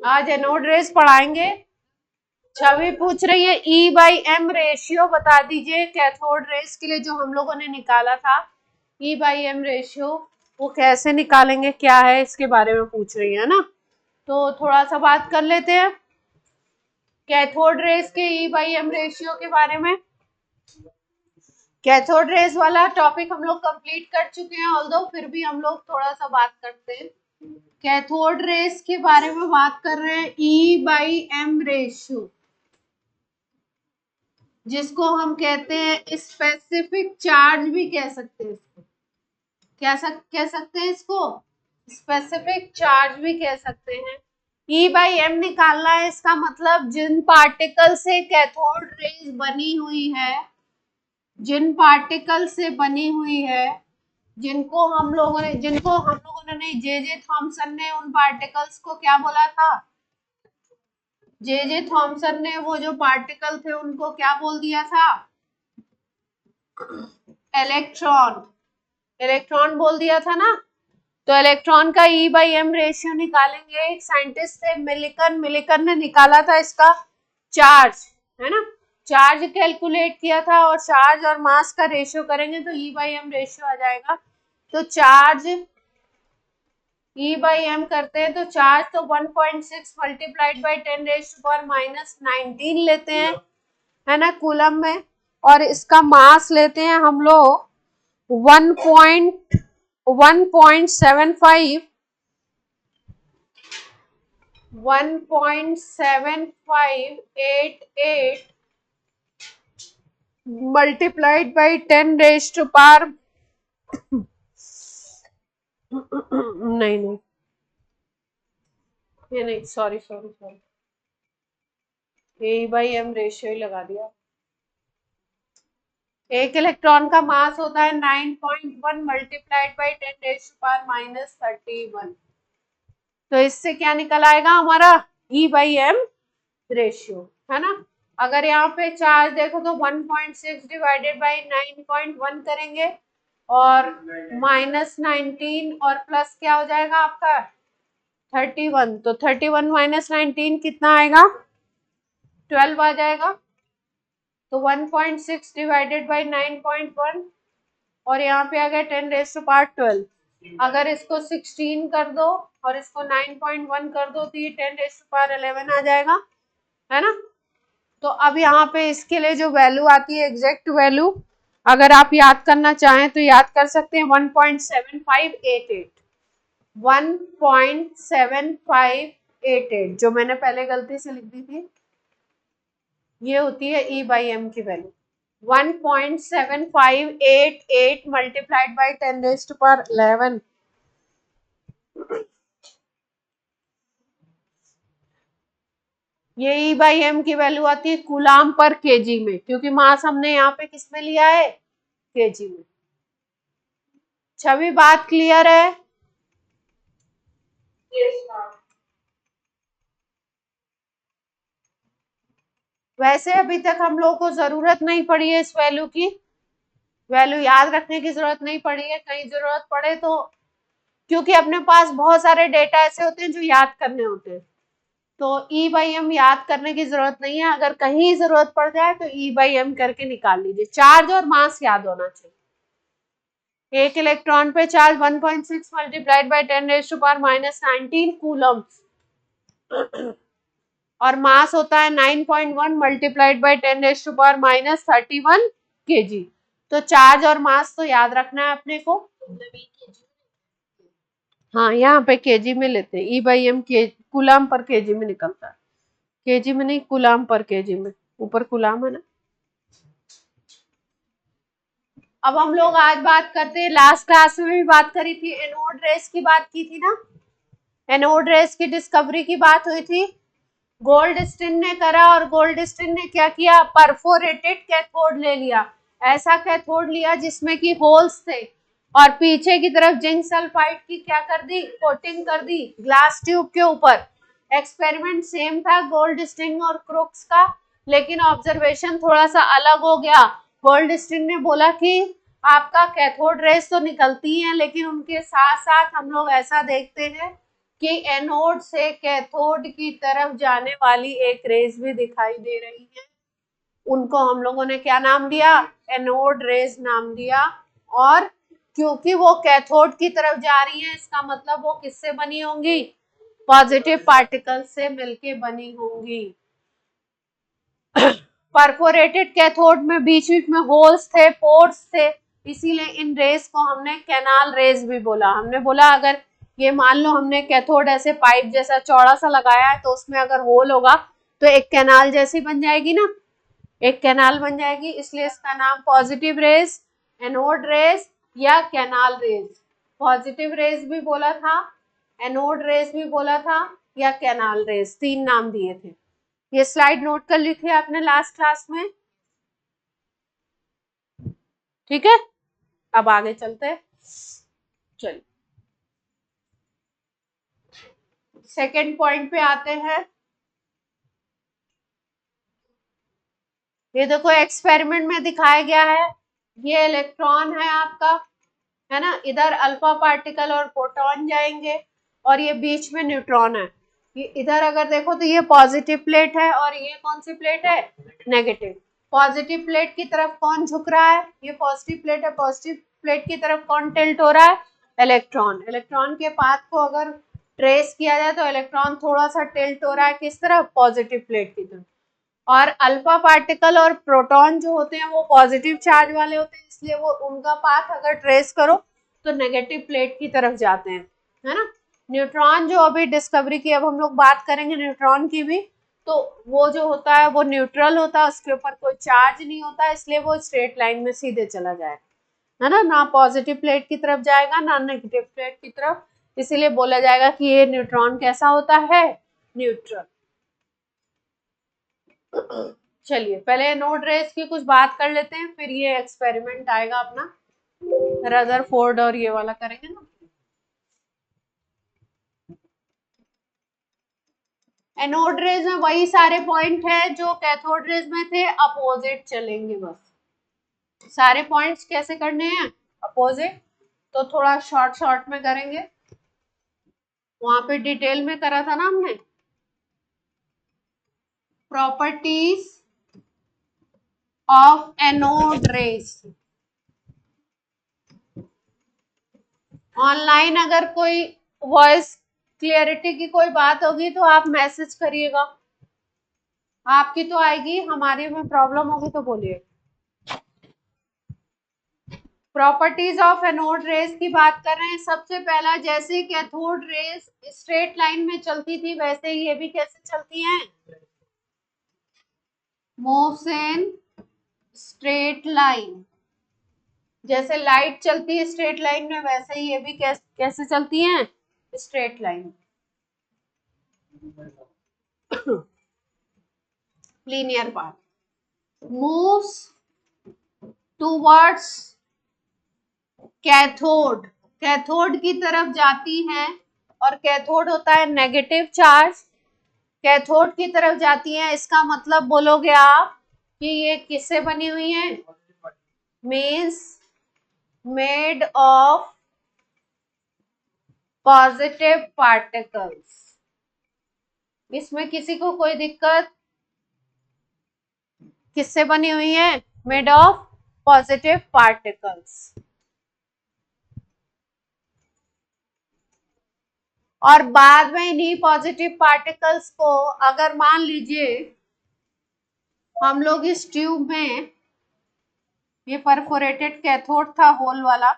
आज anode rays पढ़ाएंगे। छवि पूछ रही है E/M रेशियो बता दीजिए कैथोड रेस के लिए जो हम लोगों ने निकाला था। E/M रेशियो वो कैसे निकालेंगे, क्या है, इसके बारे में पूछ रही है ना। तो थोड़ा सा बात कर लेते हैं कैथोड रेस के E/M रेशियो के बारे में। कैथोड रेस वाला टॉपिक हम लोग कंप्लीट कर चुके हैं, ऑल्दो फिर भी हम लोग थोड़ा सा बात करते हैं। कैथोड रेस के बारे में बात कर रहे हैं E/M रेशियो, जिसको हम कहते हैं स्पेसिफिक चार्ज भी कह सकते हैं। इसको कह सकते हैं, इसको स्पेसिफिक चार्ज भी कह सकते हैं। E/M निकालना है, इसका मतलब जिन पार्टिकल से कैथोड रेज बनी हुई है, जिन पार्टिकल से बनी हुई है, जिनको हम लोगों ने जे थॉमसन ने उन पार्टिकल्स को क्या बोला था, जे थॉमसन ने वो जो पार्टिकल थे उनको क्या बोल दिया था, इलेक्ट्रॉन बोल दिया था ना। तो इलेक्ट्रॉन का E/M रेशियो निकालेंगे। एक साइंटिस्ट थे मिलिकन ने निकाला था इसका चार्ज, है ना, चार्ज कैलकुलेट किया था और चार्ज और मास का रेशियो करेंगे तो E/M रेशियो आ जाएगा। तो चार्ज E/M करते हैं तो चार्ज तो 1.6 मल्टीप्लाइड बाई 10⁻⁻19 लेते हैं, है ना, कूलम में। और इसका मास लेते हैं हम लोग 1.7588 मल्टीप्लाइड बाई 10⁻, नहीं ये नहीं, सॉरी E/M रेशियो ही लगा दिया। एक इलेक्ट्रॉन का मास होता है 9.1 मल्टीप्लाइड बाई 10⁻31। तो इससे क्या निकल आएगा हमारा E/M रेशियो, है ना। अगर यहाँ पे चार्ज देखो तो 1.6 डिवाइडेड बाई 9.1 करेंगे और -19 और प्लस क्या हो जाएगा आपका 31। तो 31 - 19 कितना आएगा, 12 आ जाएगा। तो 1.6 डिवाइडेड बाई 9.1 और यहाँ पे आ गया 10⁻12। अगर इसको 16 कर दो और इसको 9.1 कर दो तो ये 10⁻11 आ जाएगा, है ना। तो अब यहाँ पे इसके लिए जो वैल्यू आती है, एग्जैक्ट वैल्यू अगर आप याद करना चाहें तो याद कर सकते हैं 1.7588, 1.7588 जो मैंने पहले गलती से लिख दी थी, ये होती है E/M की वैल्यू 1.7588 मल्टीप्लाइड बाई 10⁻11। ये E/M की वैल्यू आती है कूलाम पर केजी में, क्योंकि मास हमने यहाँ पे किस में लिया है, केजी में। छवि बात क्लियर है? वैसे अभी तक हम लोगों को जरूरत नहीं पड़ी है इस वैल्यू की, वैल्यू याद रखने की जरूरत नहीं पड़ी है। कहीं जरूरत पड़े तो, क्योंकि अपने पास बहुत सारे डेटा ऐसे होते हैं जो याद करने होते हैं, तो E/M याद करने की जरूरत नहीं है। अगर कहीं जरूरत पड़ जाए तो E/M करके निकाल लीजिए। चार्ज और मास याद होना चाहिए। एक इलेक्ट्रॉन पे चार्ज 1.6 मल्टीप्लाइड बाई 10⁻⁻19 कूलम और मास होता है 9.1 मल्टीप्लाइड बाई 10⁻31 kg। तो चार्ज और मास तो याद रखना है अपने को। हाँ, यहाँ पे केजी में लेते हैं। E/M के कूलाम पर केजी में निकलता है, केजी में नहीं, कूलाम पर केजी में, ऊपर कूलाम है ना। अब हम लोग आज बात करते हैं, लास्ट क्लास में भी बात करी थी, एनोड रेस की बात की थी ना, एनोड रेस की डिस्कवरी की बात हुई थी, गोल्डस्टीन ने करा। और गोल्डस्टीन ने क्या किया, परफोरेटेड कैथोड ले लिया। ऐसा कैथोड लिया जिसमें कि होल्स थे और पीछे की तरफ जिंक सल्फाइड की क्या कर दी, कोटिंग कर दी ग्लास ट्यूब के ऊपर। एक्सपेरिमेंट सेम था गोल्डस्टीन और क्रुक्स का, लेकिन ऑब्जर्वेशन थोड़ा सा अलग हो गया। गोल्डस्टीन ने बोला कि आपका कैथोड रेज तो निकलती हैं, लेकिन उनके साथ साथ हम लोग ऐसा देखते हैं कि एनोड से कैथोड की तरफ जाने वाली एक रेज भी दिखाई दे रही है। उनको हम लोगों ने क्या नाम दिया? एनोड रेज नाम दिया। और क्योंकि वो कैथोड की तरफ जा रही है, इसका मतलब वो किससे बनी होंगी? पॉजिटिव पार्टिकल से मिलके बनी होंगी। परफोरेटेड कैथोड में बीच बीच में होल्स थे, पोर्स थे, इसीलिए इन रेज को हमने कैनाल रेज भी बोला। हमने बोला अगर ये मान लो हमने कैथोड ऐसे पाइप जैसा चौड़ा सा लगाया है, तो उसमें अगर होल होगा तो एक कैनाल जैसी बन जाएगी ना, एक कैनाल बन जाएगी, इसलिए इसका नाम पॉजिटिव रेज, एनोड रेज या कैनाल रेज। पॉजिटिव रेज भी बोला था, एनोड रेज भी बोला था, या कैनाल रेज, 3 नाम दिए थे। ये स्लाइड नोट कर ली थी आपने लास्ट क्लास में, ठीक है। अब आगे चलते हैं, चलिए सेकेंड पॉइंट पे आते हैं। ये देखो एक्सपेरिमेंट में दिखाया गया है, ये इलेक्ट्रॉन है आपका, है ना, इधर अल्फा पार्टिकल और प्रोटॉन जाएंगे, और ये बीच में न्यूट्रॉन है। ये इधर अगर देखो तो ये पॉजिटिव प्लेट है, और ये कौन सी प्लेट है? नेगेटिव। पॉजिटिव प्लेट की तरफ कौन झुक रहा है? ये पॉजिटिव प्लेट है। पॉजिटिव प्लेट की तरफ कौन टिल्ट हो रहा है? इलेक्ट्रॉन। इलेक्ट्रॉन के पाथ को अगर ट्रेस किया जाए तो इलेक्ट्रॉन थोड़ा सा टिल्ट हो रहा है, किस तरफ? पॉजिटिव प्लेट की तरफ। और अल्फा पार्टिकल और प्रोटॉन जो होते हैं वो पॉजिटिव चार्ज वाले होते हैं, इसलिए वो उनका पाथ अगर ट्रेस करो तो नेगेटिव प्लेट की तरफ जाते हैं, है ना। न्यूट्रॉन जो अभी डिस्कवरी की, अब हम लोग बात करेंगे न्यूट्रॉन की भी, तो वो जो होता है वो न्यूट्रल होता है, उसके ऊपर कोई चार्ज नहीं होता, इसलिए वो स्ट्रेट लाइन में सीधे चला जाएगा, है ना, ना पॉजिटिव प्लेट की तरफ जाएगा ना नेगेटिव प्लेट की तरफ, इसीलिए बोला जाएगा कि ये न्यूट्रॉन कैसा होता है? न्यूट्रल। चलिए पहले एनोड रेज की कुछ बात कर लेते हैं, फिर ये एक्सपेरिमेंट आएगा अपना, रदरफोर्ड और ये वाला करेंगे ना। एनोड रेज में वही सारे पॉइंट है जो कैथोड रेज में थे, अपोजिट चलेंगे बस। सारे पॉइंट्स कैसे करने हैं? अपोजिट। तो थोड़ा शॉर्ट शॉर्ट में करेंगे, वहां पे डिटेल में करा था ना हमने। Properties of anode rays. Online अगर कोई वॉइस क्लियरिटी की कोई बात होगी तो आप मैसेज करिएगा, आपकी तो आएगी, हमारी में प्रॉब्लम होगी तो बोलिए। प्रॉपर्टीज ऑफ एनोड रेज की बात कर रहे हैं। सबसे पहला, जैसे कैथोड रेज स्ट्रेट लाइन में चलती थी, वैसे ये भी कैसे चलती हैं? Moves in straight line. जैसे लाइट चलती है स्ट्रेट लाइन में, वैसे ही ये भी कैसे चलती हैं? Straight line, linear path. Moves towards cathode, cathode की तरफ जाती हैं, और कैथोड होता है नेगेटिव चार्ज, कैथोड की तरफ जाती हैं, इसका मतलब बोलोगे आप कि ये किससे बनी हुई है? Means made of positive particles. इसमें किसी को कोई दिक्कत? किससे बनी हुई है? Made of positive particles. और बाद में इन्हीं पॉजिटिव पार्टिकल्स को अगर मान लीजिए हम लोग इस ट्यूब में, ये परफोरेटेड कैथोड था होल वाला,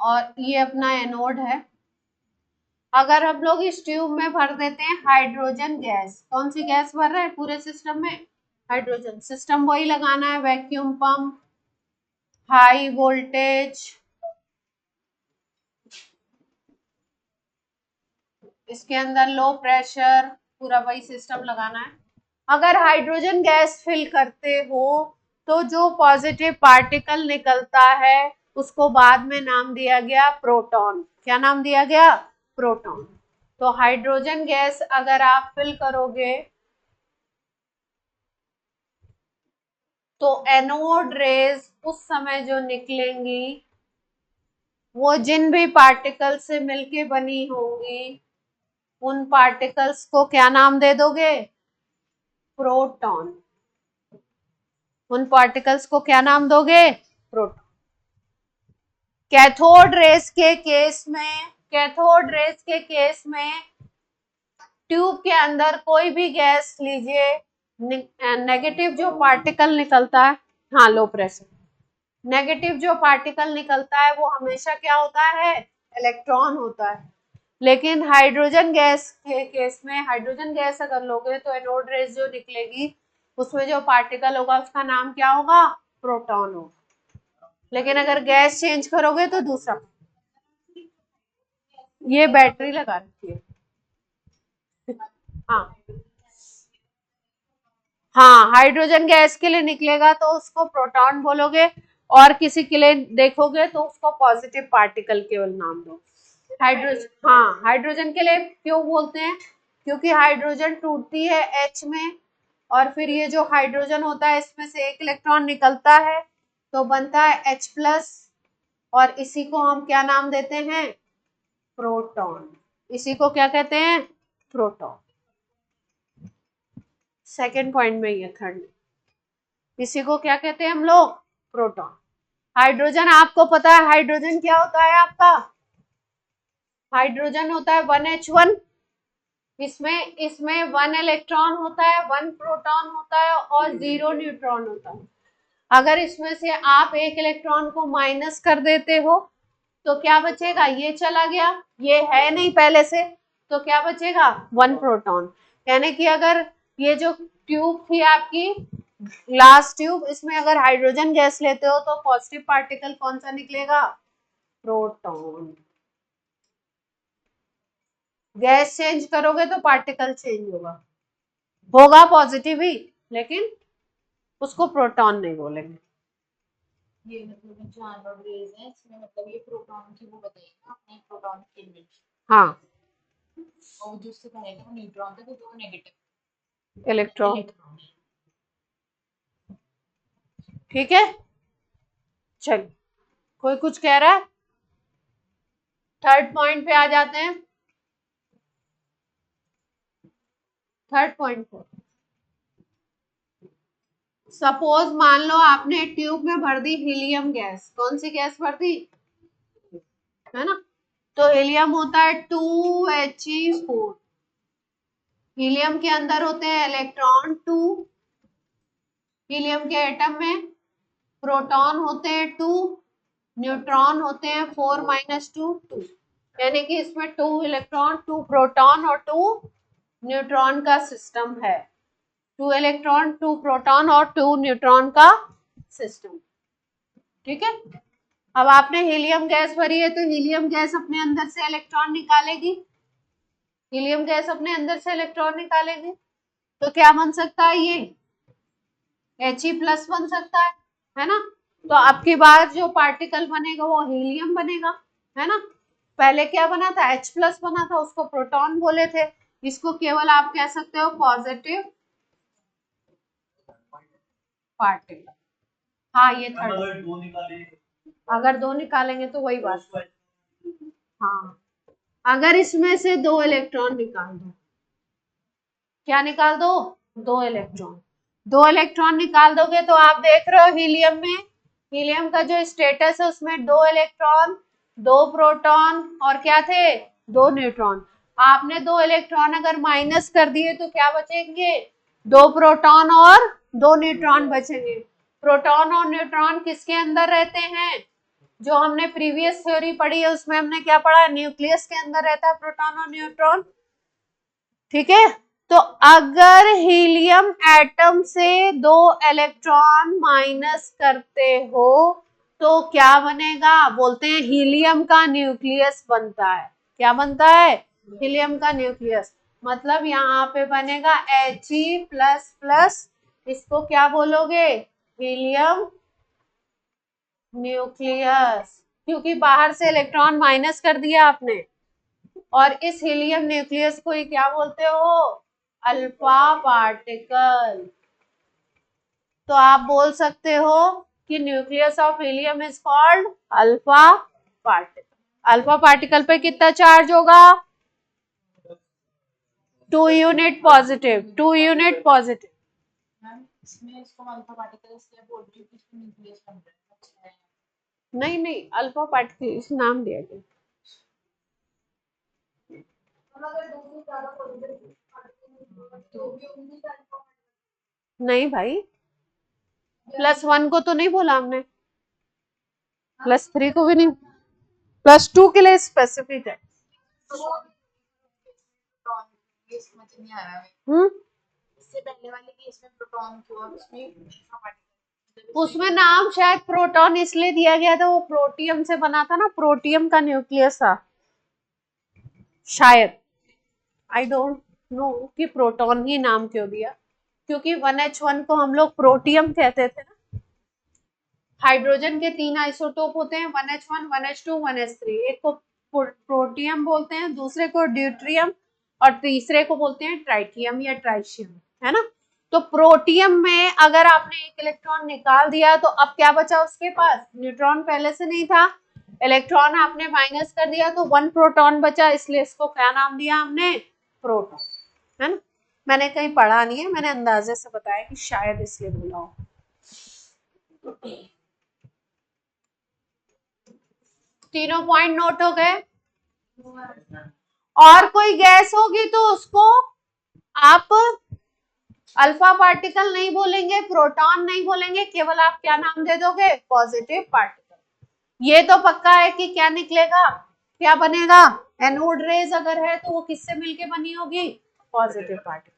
और ये अपना एनोड है, अगर हम लोग इस ट्यूब में भर देते हैं हाइड्रोजन गैस, कौन सी गैस भर रहे हैं पूरे सिस्टम में? हाइड्रोजन। सिस्टम वही लगाना है, वैक्यूम पंप, हाई वोल्टेज, इसके अंदर लो प्रेशर, पूरा वही सिस्टम लगाना है। अगर हाइड्रोजन गैस फिल करते हो तो जो पॉजिटिव पार्टिकल निकलता है उसको बाद में नाम दिया गया प्रोटॉन। क्या नाम दिया गया? प्रोटॉन। तो हाइड्रोजन गैस अगर आप फिल करोगे तो एनोड रेज उस समय जो निकलेंगी वो जिन भी पार्टिकल से मिलके बनी होंगी उन पार्टिकल्स को क्या नाम दे दोगे? प्रोटॉन। उन पार्टिकल्स को क्या नाम दोगे? प्रोटॉन। कैथोड रेस के केस में ट्यूब के अंदर कोई भी गैस लीजिए, नेगेटिव जो पार्टिकल निकलता है, हाँ लो प्रेशर, नेगेटिव जो पार्टिकल निकलता है वो हमेशा क्या होता है? इलेक्ट्रॉन होता है। लेकिन हाइड्रोजन गैस के केस में, हाइड्रोजन गैस अगर लोगे तो एनोड रेस जो निकलेगी उसमें जो पार्टिकल होगा उसका नाम क्या होगा? प्रोटॉन होगा। लेकिन अगर गैस चेंज करोगे तो दूसरा, ये बैटरी लगा रखी है। हाँ हाँ, हाइड्रोजन गैस के लिए निकलेगा तो उसको प्रोटॉन बोलोगे, और किसी के लिए देखोगे तो उसको पॉजिटिव पार्टिकल केवल नाम दो। हाइड्रोजन, हाँ हाइड्रोजन के लिए क्यों बोलते हैं? क्योंकि हाइड्रोजन टूटती है H में, और फिर ये जो हाइड्रोजन होता है इसमें से एक इलेक्ट्रॉन निकलता है तो बनता है H+, और इसी को हम क्या नाम देते हैं? प्रोटॉन। इसी को क्या कहते हैं? प्रोटॉन। सेकेंड पॉइंट में ये थर्ड में, इसी को क्या कहते हैं हम लोग? प्रोटॉन। हाइड्रोजन, आपको पता है हाइड्रोजन क्या होता है आपका? हाइड्रोजन होता है 1H1। इसमें 1 इलेक्ट्रॉन होता है, 1 प्रोटॉन होता है और 0 न्यूट्रॉन होता है। अगर इसमें से आप एक इलेक्ट्रॉन को माइनस कर देते हो तो क्या बचेगा? ये चला गया, ये है नहीं पहले से, तो क्या बचेगा? 1 प्रोटॉन। यानी कि अगर ये जो ट्यूब थी आपकी, ग्लास ट्यूब, इसमें अगर हाइड्रोजन गैस लेते हो तो पॉजिटिव पार्टिकल कौन सा निकलेगा? प्रोटॉन। गैस चेंज करोगे तो पार्टिकल चेंज होगा पॉजिटिव ही, लेकिन उसको प्रोटॉन नहीं बोलेंगे। ये मतलब जानवर रेज है, इसमें मतलब ये प्रोटॉन की वो बताइएगा, अपने प्रोटॉन की इमेज। हाँ, और जो उससे पहले वो न्यूट्रॉन था तो दो नेगेटिव इलेक्ट्रॉन। ठीक है, चल कोई कुछ कह रहा है? थर्ड पॉइंट पे आ जाते हैं। थर्ड पॉइंट पर सपोज मान लो आपने ट्यूब में भर दी हीलियम गैस। कौन सी गैस भर दी? है ना, तो हीलियम होता है 2He4। हीलियम के अंदर होते हैं इलेक्ट्रॉन 2, हीलियम के एटम में प्रोटॉन होते हैं 2, न्यूट्रॉन होते हैं 4 - 2 2, यानी कि इसमें 2 इलेक्ट्रॉन 2 प्रोटॉन और 2 न्यूट्रॉन का सिस्टम है। 2 इलेक्ट्रॉन 2 प्रोटॉन और 2 न्यूट्रॉन का सिस्टम। ठीक है, अब आपने हीलियम गैस भरी है तो हीलियम गैस अपने अंदर से इलेक्ट्रॉन निकालेगी। हीलियम गैस अपने अंदर से इलेक्ट्रॉन निकालेगी तो क्या बन सकता है? ये He+ बन सकता है ना। तो अब की बार जो पार्टिकल बनेगा वो हीलियम बनेगा, है ना। पहले क्या बना था? H+ बना था, उसको प्रोटॉन बोले थे। इसको केवल आप कह सकते हो पॉजिटिव पार्टिकल। हाँ ये थर्ड, अगर दो निकालेंगे तो वही बात। हाँ, अगर इसमें से 2 इलेक्ट्रॉन निकाल दो, क्या निकाल दो? 2 इलेक्ट्रॉन। 2 इलेक्ट्रॉन निकाल दोगे तो आप देख रहे हो हीलियम में, हीलियम का जो स्टेटस है उसमें 2 इलेक्ट्रॉन 2 प्रोटॉन और क्या थे? 2 न्यूट्रॉन। आपने 2 इलेक्ट्रॉन अगर माइनस कर दिए तो क्या बचेंगे? 2 प्रोटॉन और 2 न्यूट्रॉन बचेंगे। प्रोटॉन और न्यूट्रॉन किसके अंदर रहते हैं? जो हमने प्रीवियस थ्योरी पढ़ी है उसमें हमने क्या पढ़ा? न्यूक्लियस के अंदर रहता है प्रोटॉन और न्यूट्रॉन। ठीक है, तो अगर हीलियम एटम से 2 इलेक्ट्रॉन माइनस करते हो तो क्या बनेगा? बोलते हैं हीलियम का न्यूक्लियस बनता है। क्या बनता है? हीलियम का न्यूक्लियस। मतलब यहाँ पे बनेगा He++, इसको क्या बोलोगे? हीलियम न्यूक्लियस, क्योंकि बाहर से इलेक्ट्रॉन माइनस कर दिया आपने। और इस हीलियम न्यूक्लियस को ही क्या बोलते हो? Alpha particle. तो आप बोल सकते हो कि nucleus of helium is called alpha particle. Alpha particle पे कितना चार्ज होगा? 2 unit positive, 2 unit positive. Ma'am इसमें इसको अल्फा पार्टिकल इसलिए बोल रही हूँ कि इसमें न्यूक्लियस बन रहा है। अच्छा है। नहीं नहीं, अल्फा पार्टिकल नाम दिया गया। नहीं भाई, +1 को तो नहीं बोला हमने, +3 को भी नहीं, +2 के लिए स्पेसिफिक है। ये समझ नहीं आ रहा है। हम्म, इससे पहले वाले केस में प्रोटॉन थी और उसमें अल्फा पार्टिकल। उसमें नाम शायद प्रोटॉन इसलिए दिया गया था, वो प्रोटियम से बना था ना, प्रोटियम का न्यूक्लियस था शायद। आई डोंट नो कि प्रोटॉन ही नाम क्यों दिया, क्योंकि 1H1 को हम लोग प्रोटियम कहते थे ना। हाइड्रोजन के 3 आइसोटोप होते हैं, 1H1, 1H2, 1H3। एक को प्रोटियम बोलते हैं, दूसरे को ड्यूट्रियम और तीसरे को बोलते हैं ट्राइटियम या ट्राइशियम, है ना। तो प्रोटियम में अगर आपने एक इलेक्ट्रॉन निकाल दिया तो अब क्या बचा उसके पास? न्यूट्रॉन पहले से नहीं था, इलेक्ट्रॉन आपने माइनस कर दिया तो 1 प्रोटॉन बचा, इसलिए इसको क्या नाम दिया हमने? प्रोटॉन, है ना। मैंने कहीं पढ़ा नहीं है, मैंने अंदाजे से बताया कि शायद इसलिए बोला हो। तीनों पॉइंट नोट हो गए। और कोई गैस होगी तो उसको आप अल्फा पार्टिकल नहीं बोलेंगे, प्रोटॉन नहीं बोलेंगे, केवल आप क्या नाम दे दोगे? Positive particle. ये तो पक्का है कि क्या निकलेगा, क्या बनेगा? एनोड रेज अगर है तो वो किससे मिलके बनी होगी? Positive particle.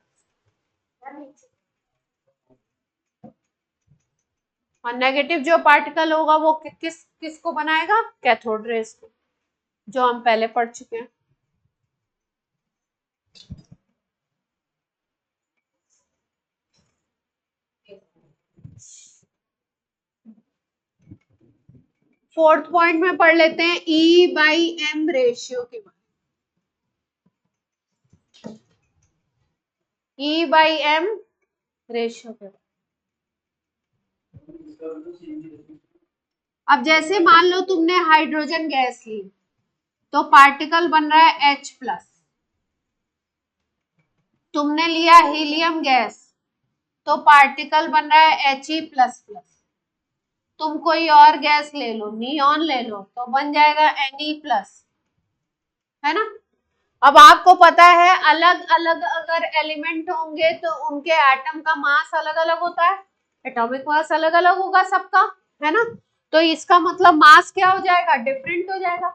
और नेगेटिव जो पार्टिकल होगा वो किसको बनाएगा? कैथोड रेज को, जो हम पहले पढ़ चुके हैं। फोर्थ पॉइंट में पढ़ लेते हैं E/M रेशियो के बारे में। E/M रेशियो के बारे में। अब जैसे मान लो तुमने हाइड्रोजन गैस ली तो पार्टिकल बन रहा है H+। तुमने लिया हीलियम गैस तो पार्टिकल बन रहा है He++। तुम कोई और गैस ले लो, नियॉन ले लो, तो बन जाएगा Ne+, है ना। अब आपको पता है अलग अलग अगर एलिमेंट होंगे तो उनके एटम का मास अलग अलग होता है, एटॉमिक मास अलग अलग होगा सबका, है ना। तो इसका मतलब मास क्या हो जाएगा? डिफरेंट हो जाएगा।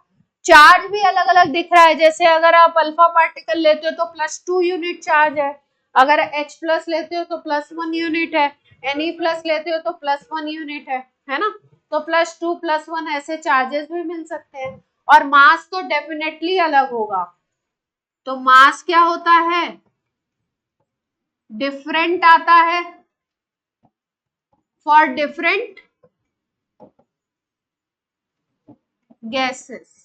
चार्ज भी अलग अलग दिख रहा है, जैसे अगर आप अल्फा पार्टिकल लेते हो तो +2 यूनिट चार्ज है, अगर H+ लेते हो तो +1 यूनिट है, Ne+ लेते हो तो +1 यूनिट है ना। तो +2 +1 ऐसे चार्जेस भी मिल सकते हैं, और मास तो डेफिनेटली अलग होगा। तो मास क्या होता है? डिफरेंट आता है for different gases.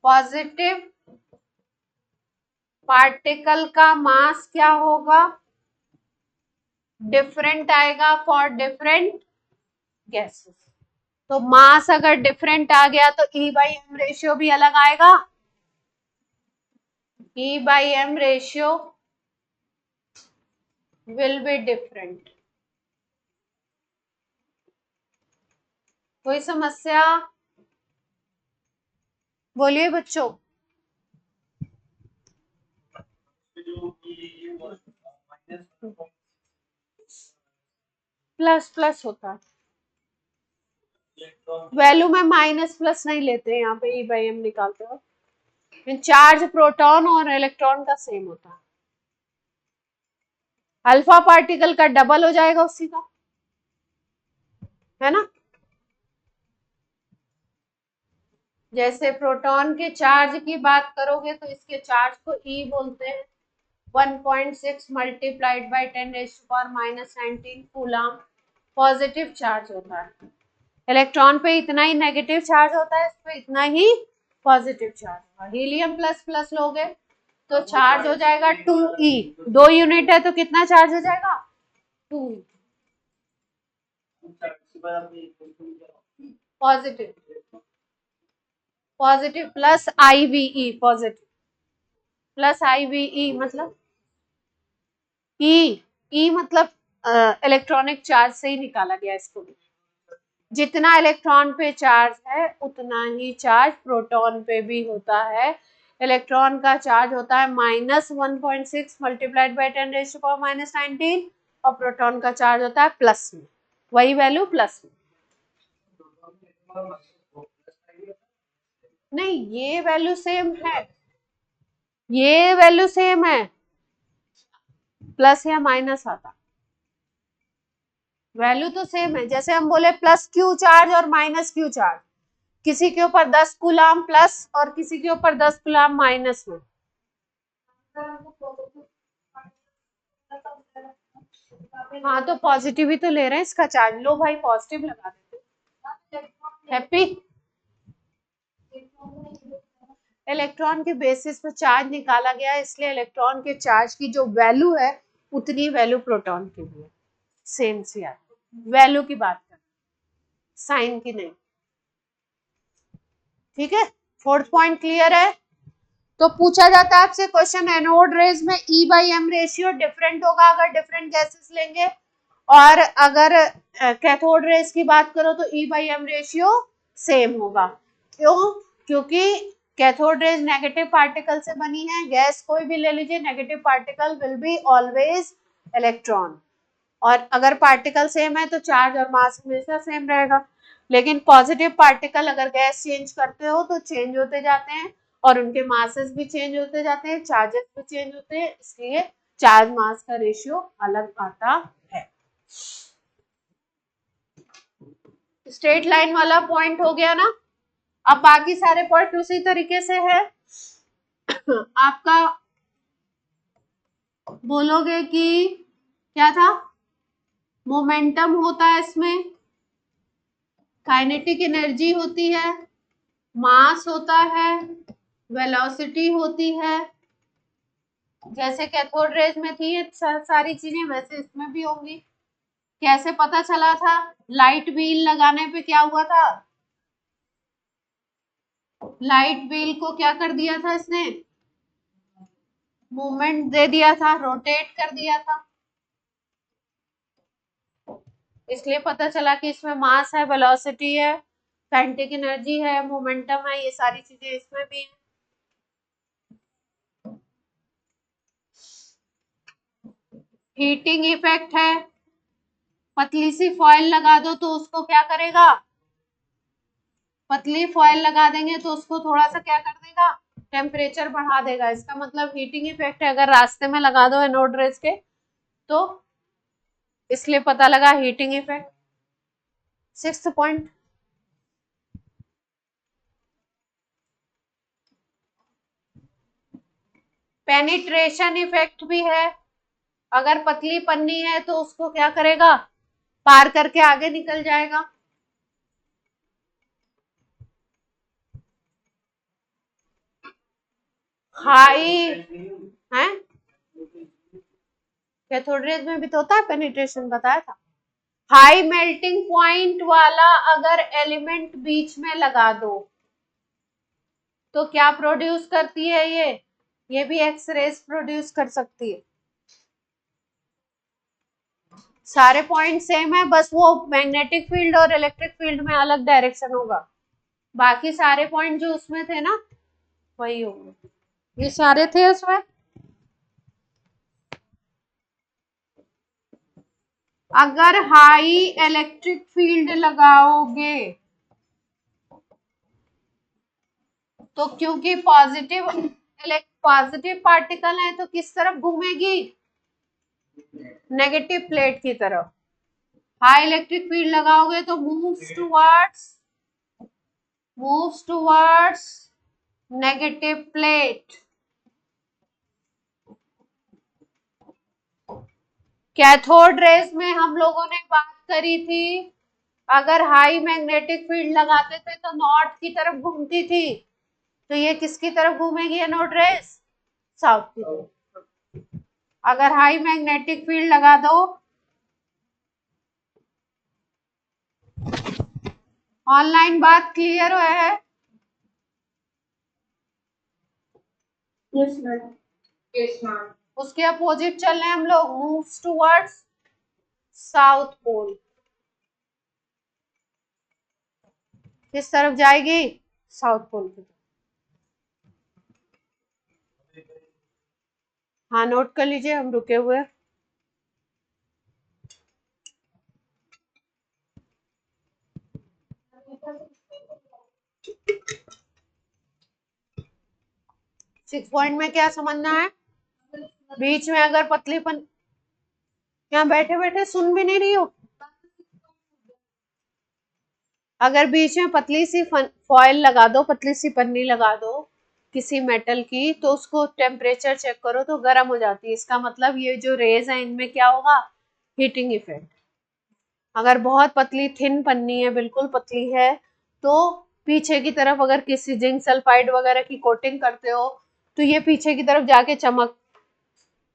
Positive particle का मास क्या होगा? डिफरेंट आएगा फॉर डिफरेंट गैसेस। तो मास अगर डिफरेंट आ गया तो E/M रेशियो भी अलग आएगा। E/M ratio will be different. कोई समस्या? बोलिए बच्चों। प्लस होता है, वैल्यू में माइनस प्लस नहीं लेते यहाँ पे E/M निकालते हो। चार्ज प्रोटॉन और इलेक्ट्रॉन का सेम होता है। अल्फा पार्टिकल का डबल हो जाएगा उसी का, है ना। जैसे प्रोटॉन के चार्ज की बात करोगे तो इसके चार्ज को E बोलते हैं, 1.6 multiplied by 10⁻⁻19 coulomb positive charge होता है। इलेक्ट्रॉन पे इतना ही नेगेटिव चार्ज होता है, इस पे इतना ही पॉजिटिव चार्ज होगा। हीलियम ++ लोगे तो चार्ज हो जाएगा 2e, 2 यूनिट है तो कितना चार्ज हो जाएगा 2e। Positive, positive plus IVE, positive plus IVE मतलब ई मतलब इलेक्ट्रॉनिक चार्ज से ही निकाला गया इसको। जितना इलेक्ट्रॉन पे चार्ज है उतना ही चार्ज प्रोटॉन पे भी होता है। इलेक्ट्रॉन का चार्ज होता है -1.6 मल्टीप्लाइड बाई 10⁻⁻19 और प्रोटॉन का चार्ज होता है प्लस में, वही वैल्यू प्लस में। नहीं, ये वैल्यू सेम है, ये वैल्यू सेम है, प्लस या माइनस आता, वैल्यू तो सेम है। जैसे हम बोले प्लस क्यू चार्ज और माइनस क्यू चार्ज, किसी के ऊपर 10 कूलाम प्लस और किसी के ऊपर 10 कूलाम माइनस में। हाँ तो पॉजिटिव ही तो ले रहे हैं इसका चार्ज, लो भाई पॉजिटिव लगा देते। हैप्पी, इलेक्ट्रॉन के बेसिस पे चार्ज निकाला गया, इसलिए इलेक्ट्रॉन के चार्ज की जो वैल्यू है उतनी वैल्यू प्रोटॉन की भी है। सेम सी आती, वैल्यू की बात कर, साइन की नहीं। ठीक है, फोर्थ पॉइंट क्लियर है। तो पूछा जाता है आपसे क्वेश्चन, एनोड रेज में E/M रेशियो डिफरेंट होगा अगर डिफरेंट गैसेस लेंगे, और अगर कैथोड रेज की बात करो तो E/M रेशियो सेम होगा। क्यों? क्योंकि कैथोड रेज नेगेटिव पार्टिकल से बनी है, गैस कोई भी ले लीजिए, negative particle will be always electron, और अगर पार्टिकल सेम है तो चार्ज और मास हमेशा सेम रहेगा। लेकिन पॉजिटिव पार्टिकल अगर गैस चेंज करते हो तो चेंज होते जाते हैं, और उनके मासेस भी चेंज होते जाते हैं, चार्जेस भी चेंज होते हैं, इसलिए चार्ज मास का रेशियो अलग आता है। स्ट्रेट लाइन वाला पॉइंट हो गया ना। अब बाकी सारे पॉइंट उसी तरीके से है। आपका बोलोगे कि क्या था, मोमेंटम होता है इसमें, काइनेटिक एनर्जी होती है, मास होता है, वेलोसिटी होती है, जैसे कैथोड रेज में थी सारी चीजें वैसे इसमें भी होंगी। कैसे पता चला था? लाइट व्हील लगाने पे क्या हुआ था, लाइट व्हील को क्या कर दिया था इसने, मूवमेंट दे दिया था, रोटेट कर दिया था, इसलिए पता चला कि इसमें मास है, वेलोसिटी है, काइनेटिक एनर्जी है, मोमेंटम है, ये सारी चीजें इसमें भी है। हीटिंग इफेक्ट है, पतली सी फॉइल लगा दो तो उसको क्या करेगा, पतली फॉइल लगा देंगे तो उसको थोड़ा सा क्या कर देगा, टेम्परेचर बढ़ा देगा, इसका मतलब हीटिंग इफेक्ट है। अगर रास्ते में लगा दो एनोड रेज के तो इसलिए पता लगा heating effect. 6th point, penetration effect भी है। अगर पतली पन्नी है तो उसको क्या करेगा, पार करके आगे निकल जाएगा। हाई है, कैथोड रेज में भी तो होता है पेनिट्रेशन, बताया था। हाई मेल्टिंग पॉइंट वाला अगर एलिमेंट बीच में लगा दो तो क्या प्रोड्यूस करती है ये भी एक्स रेज प्रोड्यूस कर सकती है। सारे पॉइंट सेम है, बस वो मैग्नेटिक फील्ड और इलेक्ट्रिक फील्ड में अलग डायरेक्शन होगा, बाकी सारे पॉइंट जो उसमें थे ना वही होंगे, ये सारे थे उसमें। अगर हाई इलेक्ट्रिक फील्ड लगाओगे तो क्योंकि पॉजिटिव पार्टिकल है तो किस तरफ घूमेगी, नेगेटिव प्लेट की तरफ। हाई इलेक्ट्रिक फील्ड लगाओगे तो moves towards negative plate. Cathode rays में हम लोगों ने बात करी थी, अगर हाई मैग्नेटिक फील्ड लगाते थे तो नॉर्थ की तरफ घूमती थी, तो ये किसकी तरफ घूमेगी एनोड रेज, साउथ की तरफ। अगर हाई मैग्नेटिक फील्ड लगा दो, ऑनलाइन बात क्लियर है? Yes ma'am. Yes ma'am. उसके अपोजिट चल रहे हैं हम लोग, मूव्स टुवर्ड्स साउथ पोल। किस तरफ जाएगी? साउथ पोल की तरफ। हाँ नोट कर लीजिए, हम रुके हुए हैं। सिक्स पॉइंट में क्या समझना है? बीच में अगर पतलीपन, यहाँ बैठे बैठे सुन भी नहीं रही हो? अगर बीच में पतली सी फॉइल लगा दो, पतली सी पन्नी लगा दो किसी मेटल की, तो उसको टेम्परेचर चेक करो तो गर्म हो जाती है। इसका मतलब ये जो रेज है इनमें क्या होगा? Heating effect. अगर बहुत पतली थिन पन्नी है, बिल्कुल पतली है, तो पीछे की तरफ अगर किसी जिंक सल्फाइड वगैरह की कोटिंग करते हो तो ये पीछे की तरफ जाके चमक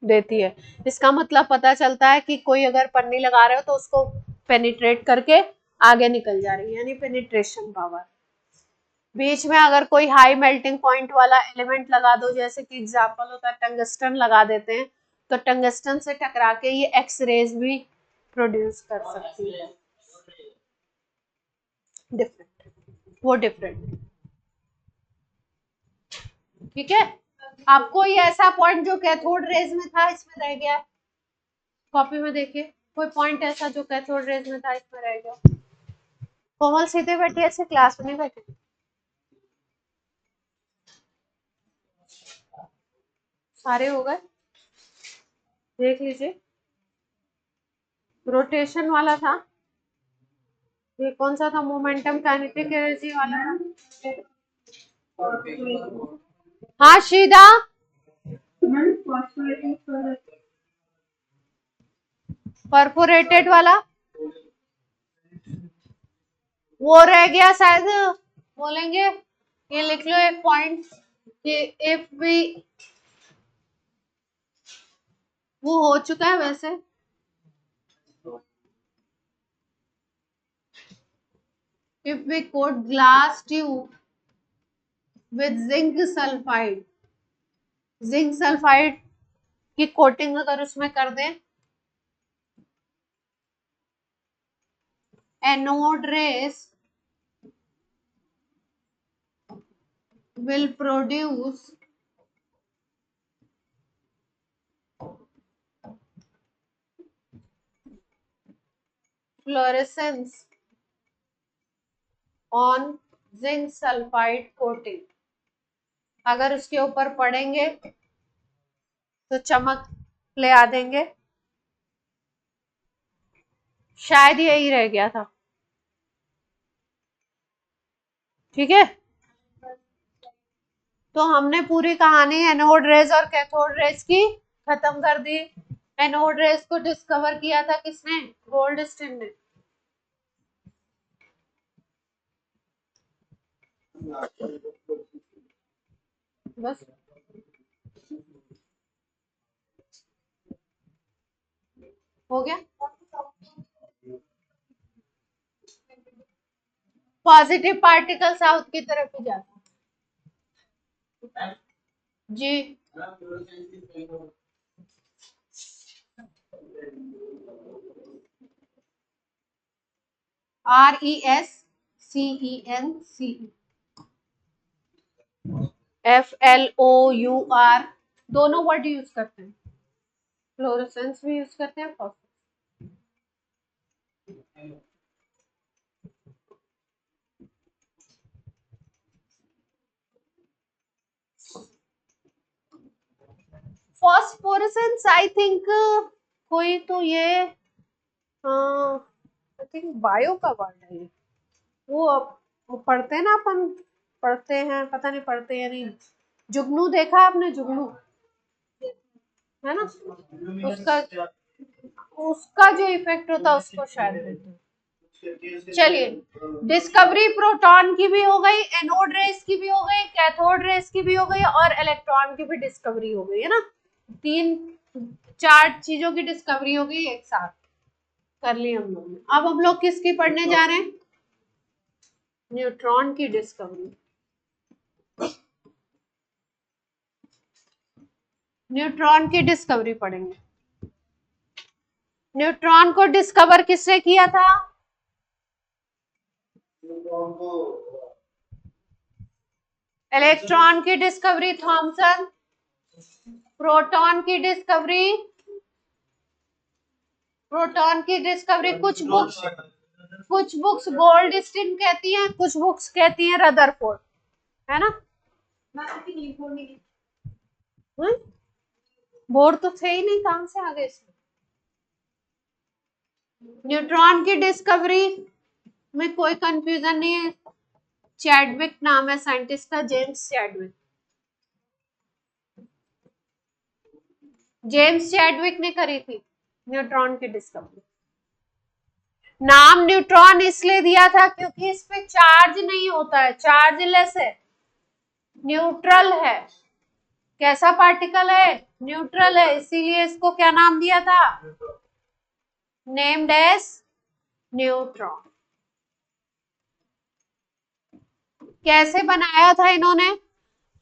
देती है। इसका मतलब पता चलता है कि कोई अगर पन्नी लगा रहे हो तो उसको पेनिट्रेट करके आगे निकल जा रही है, यानी पेनिट्रेशन पावर। बीच में अगर कोई हाई मेल्टिंग पॉइंट वाला एलिमेंट लगा दो, जैसे कि एग्जांपल होता है टंगस्टन लगा देते हैं, तो टंगस्टन से टकरा के ये एक्स रेज भी प्रोड्यूस कर सकती है। डिफरेंट, वो डिफरेंट। ठीक है, आपको ये ऐसा पॉइंट जो कैथोड रेज में था इसमें रह गया, कॉपी में देखिए कोई पॉइंट ऐसा जो कैथोड रेज में था इसमें रह गया। कोमल सीधे बैठी, ऐसे क्लास में नहीं बैठे। सारे हो गए, देख लीजिए। रोटेशन वाला था, ये कौन सा था? मोमेंटम काइनेटिक एनर्जी वाला था। हाँ शीदा, परफोरेटेड वाला वो रह गया शायद, बोलेंगे। ये लिख लो एक पॉइंट कि इफ भी, वो हो चुका है वैसे। If we coat glass tube with zinc sulphide, zinc sulphide की कोटिंग अगर उसमें कर दें, anode rays will produce fluorescence on zinc sulfide coating। अगर उसके ऊपर पड़ेंगे तो चमक ले आ देंगे। शायद यही रह गया था। ठीक है, तो हमने पूरी कहानी एनोड रेज और कैथोड रेज की खत्म कर दी। एनोड रेज को डिस्कवर किया था किसने? गोल्डस्टीन ने। बस हो गया। पॉजिटिव पार्टिकल साउथ की तरफ ही जाता जी। RESCENCE, FLOUR, दोनों वर्ड यूज करते हैं। फ्लोरोसेंस भी यूज करते हैं, फॉस्फोरेसेंस। आई थिंक कोई तो ये, आई थिंक बायो का वर्ड है ये। वो पढ़ते हैं ना अपन, पढ़ते हैं, पता नहीं पढ़ते हैं या नहीं। जुगनू देखा आपने? जुगनू है ना, उसका उसका जो इफेक्ट होता है उसको शायद बोलते हैं। चलिए, डिस्कवरी प्रोटॉन की भी हो गई, एनोड रेस की भी हो गई, कैथोड रेस की भी हो गई और इलेक्ट्रॉन की भी डिस्कवरी हो गई है ना। 3-4 चीजों की डिस्कवरी हो गई एक साथ कर ली हम लोग ने। अब हम लोग किसकी पढ़ने जा रहे हैं? न्यूट्रॉन की डिस्कवरी। न्यूट्रॉन की डिस्कवरी पढ़ेंगे। न्यूट्रॉन को डिस्कवर किसने किया था? इलेक्ट्रॉन की डिस्कवरी थॉमसन, प्रोटॉन की डिस्कवरी कुछ बुक्स गोल्डस्टीन कहती हैं, कुछ बुक्स कहती हैं रदरफोर्ड, है ना। बोर्ड तो थे ही नहीं, कहां से आ गए इसमें। न्यूट्रॉन की डिस्कवरी में कोई कंफ्यूजन नहीं है, चैडविक नाम है साइंटिस्ट का, जेम्स चैडविक ने करी थी न्यूट्रॉन की डिस्कवरी। नाम न्यूट्रॉन इसलिए दिया था क्योंकि इस पे चार्ज नहीं होता है, चार्जलेस है, न्यूट्रल है। कैसा पार्टिकल है? न्यूट्रल है, इसीलिए इसको क्या नाम दिया था? Named as neutron. कैसे बनाया था इन्होंने?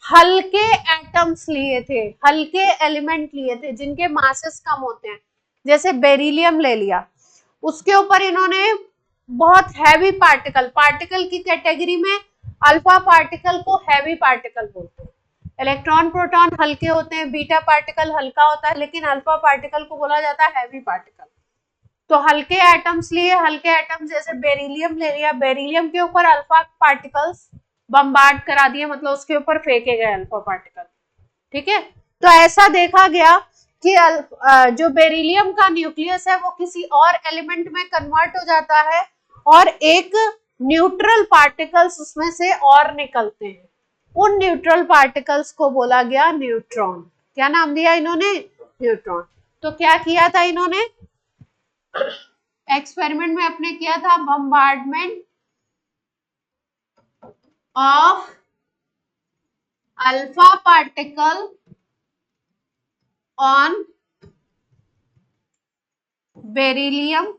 हल्के एटम्स लिए थे, हल्के एलिमेंट लिए थे जिनके मासेस कम होते हैं, जैसे बेरिलियम ले लिया, उसके ऊपर इन्होंने बहुत हैवी पार्टिकल की कैटेगरी में अल्फा पार्टिकल को हैवी पार्टिकल बोलते हैं। इलेक्ट्रॉन प्रोटॉन हल्के होते हैं, बीटा पार्टिकल हल्का होता है, लेकिन अल्फा पार्टिकल को बोला जाता है हैवी पार्टिकल। तो हल्के एटम्स लिए, हल्के एटम्स जैसे बेरिलियम ले लिया, बेरिलियम के ऊपर अल्फा पार्टिकल्स बम्बार्ड करा दिए, मतलब उसके ऊपर फेंके गए अल्फा पार्टिकल। ठीक है, तो ऐसा देखा गया कि जो बेरिलियम का न्यूक्लियस है वो किसी और एलिमेंट में कन्वर्ट हो जाता है और एक न्यूट्रल पार्टिकल्स उसमें से और निकलते हैं। उन न्यूट्रल पार्टिकल्स को बोला गया न्यूट्रॉन। क्या नाम दिया इन्होंने? न्यूट्रॉन। तो क्या किया था इन्होंने एक्सपेरिमेंट में अपने? किया था bombardment of alpha particle on beryllium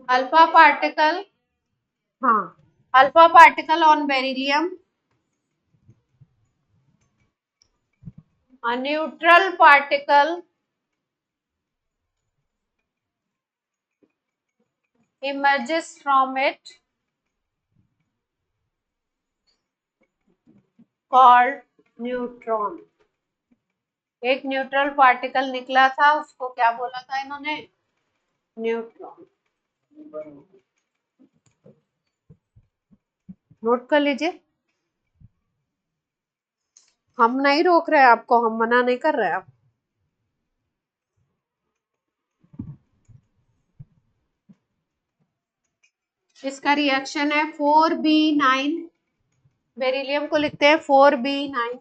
alpha particle, हाँ, alpha particle on beryllium, a neutral particle emerges from it called neutron। एक न्यूट्रल पार्टिकल निकला था, उसको क्या बोला था इन्होंने? न्यूट्रॉन। नोट कर लीजिए, हम नहीं रोक रहे आपको, हम मना नहीं कर रहे आप। इसका रिएक्शन है 4B9, बेरिलियम को लिखते हैं 4B9,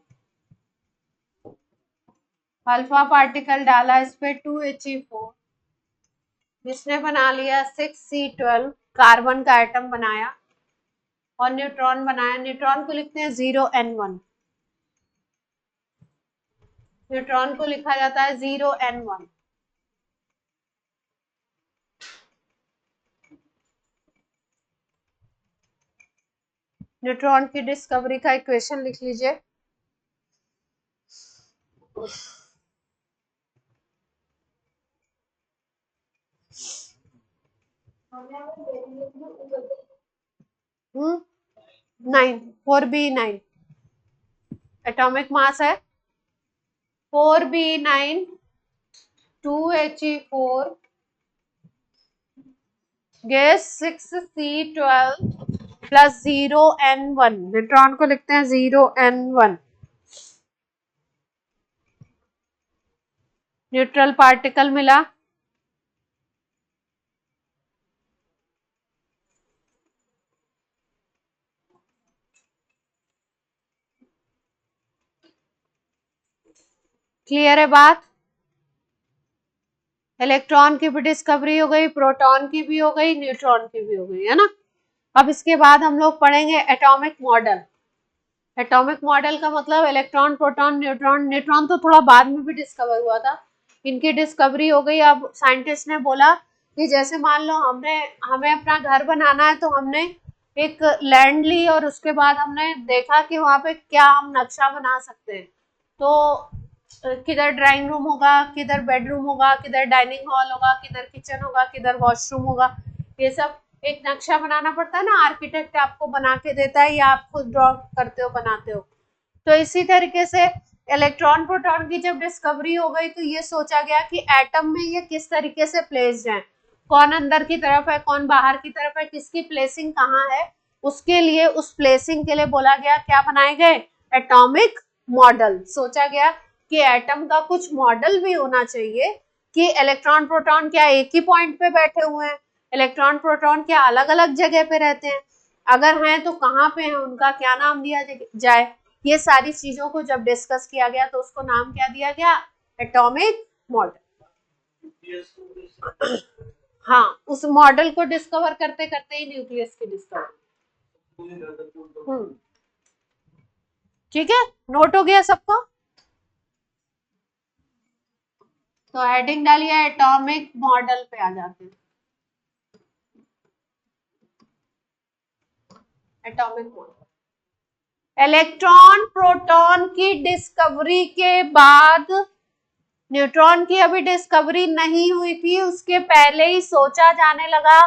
अल्फा पार्टिकल डाला इस पे 2He4, जिसने बना लिया 6C12, कार्बन का एटम बनाया और न्यूट्रॉन बनाया। न्यूट्रॉन को लिखते हैं 0N1, न्यूट्रॉन को लिखा जाता है 0N1। न्यूट्रॉन की डिस्कवरी का इक्वेशन लिख लीजिए। हम्म, 9, 4B9 एटॉमिक मास है, 4B9 2He4 gas 6C12 plus 0N1, neutron को लिखते हैं 0N1। न्यूट्रल पार्टिकल मिला, क्लियर है बात? इलेक्ट्रॉन की भी डिस्कवरी हो गई, प्रोटॉन की भी हो गई, न्यूट्रॉन की भी हो गई, है ना। अब इसके बाद हम लोग पढ़ेंगे एटॉमिक मॉडल। एटॉमिक मॉडल का मतलब इलेक्ट्रॉन, प्रोटॉन, न्यूट्रॉन। न्यूट्रॉन तो थोड़ा बाद में भी डिस्कवर हुआ था, इनकी डिस्कवरी हो गई। अब साइंटिस्ट ने बोला कि जैसे मान लो हमें अपना घर बनाना है, तो हमने एक लैंड ली और उसके बाद हमने देखा कि वहां पे क्या हम नक्शा बना सकते हैं। तो किधर ड्राइंग रूम होगा, किधर बेडरूम होगा, किधर डाइनिंग हॉल होगा, किधर किचन होगा, किधर वॉशरूम होगा, ये सब एक नक्शा बनाना पड़ता है ना। आर्किटेक्ट आपको बना के देता है या आप खुद ड्रॉ करते हो, बनाते हो। तो इसी तरीके से इलेक्ट्रॉन प्रोटॉन की जब डिस्कवरी हो गई, तो ये सोचा गया कि एटम में ये किस तरीके से प्लेस्ड है, कौन अंदर की तरफ है, कौन बाहर की तरफ है, किसकी प्लेसिंग कहाँ है। उसके लिए, उस प्लेसिंग के लिए बोला गया, क्या बनाए गए, एटॉमिक मॉडल। सोचा गया कि एटम का कुछ मॉडल भी होना चाहिए कि इलेक्ट्रॉन प्रोटॉन क्या एक ही पॉइंट पे बैठे हुए हैं, इलेक्ट्रॉन प्रोटॉन क्या अलग अलग जगह पे रहते हैं, अगर हैं तो कहाँ पे हैं, उनका क्या नाम दिया जाए। ये सारी चीजों को जब डिस्कस किया गया, तो उसको नाम क्या दिया गया, एटॉमिक मॉडल। हाँ, उस मॉडल को डिस्कवर करते करते ही न्यूक्लियस की डिस्कवर। ठीक है, नोट हो गया सबको। तो हेडिंग डालिए, एटॉमिक मॉडल पे आ जाते हैं। एटॉमिक मॉडल, इलेक्ट्रॉन प्रोटॉन की डिस्कवरी के बाद, न्यूट्रॉन की अभी डिस्कवरी नहीं हुई थी, उसके पहले ही सोचा जाने लगा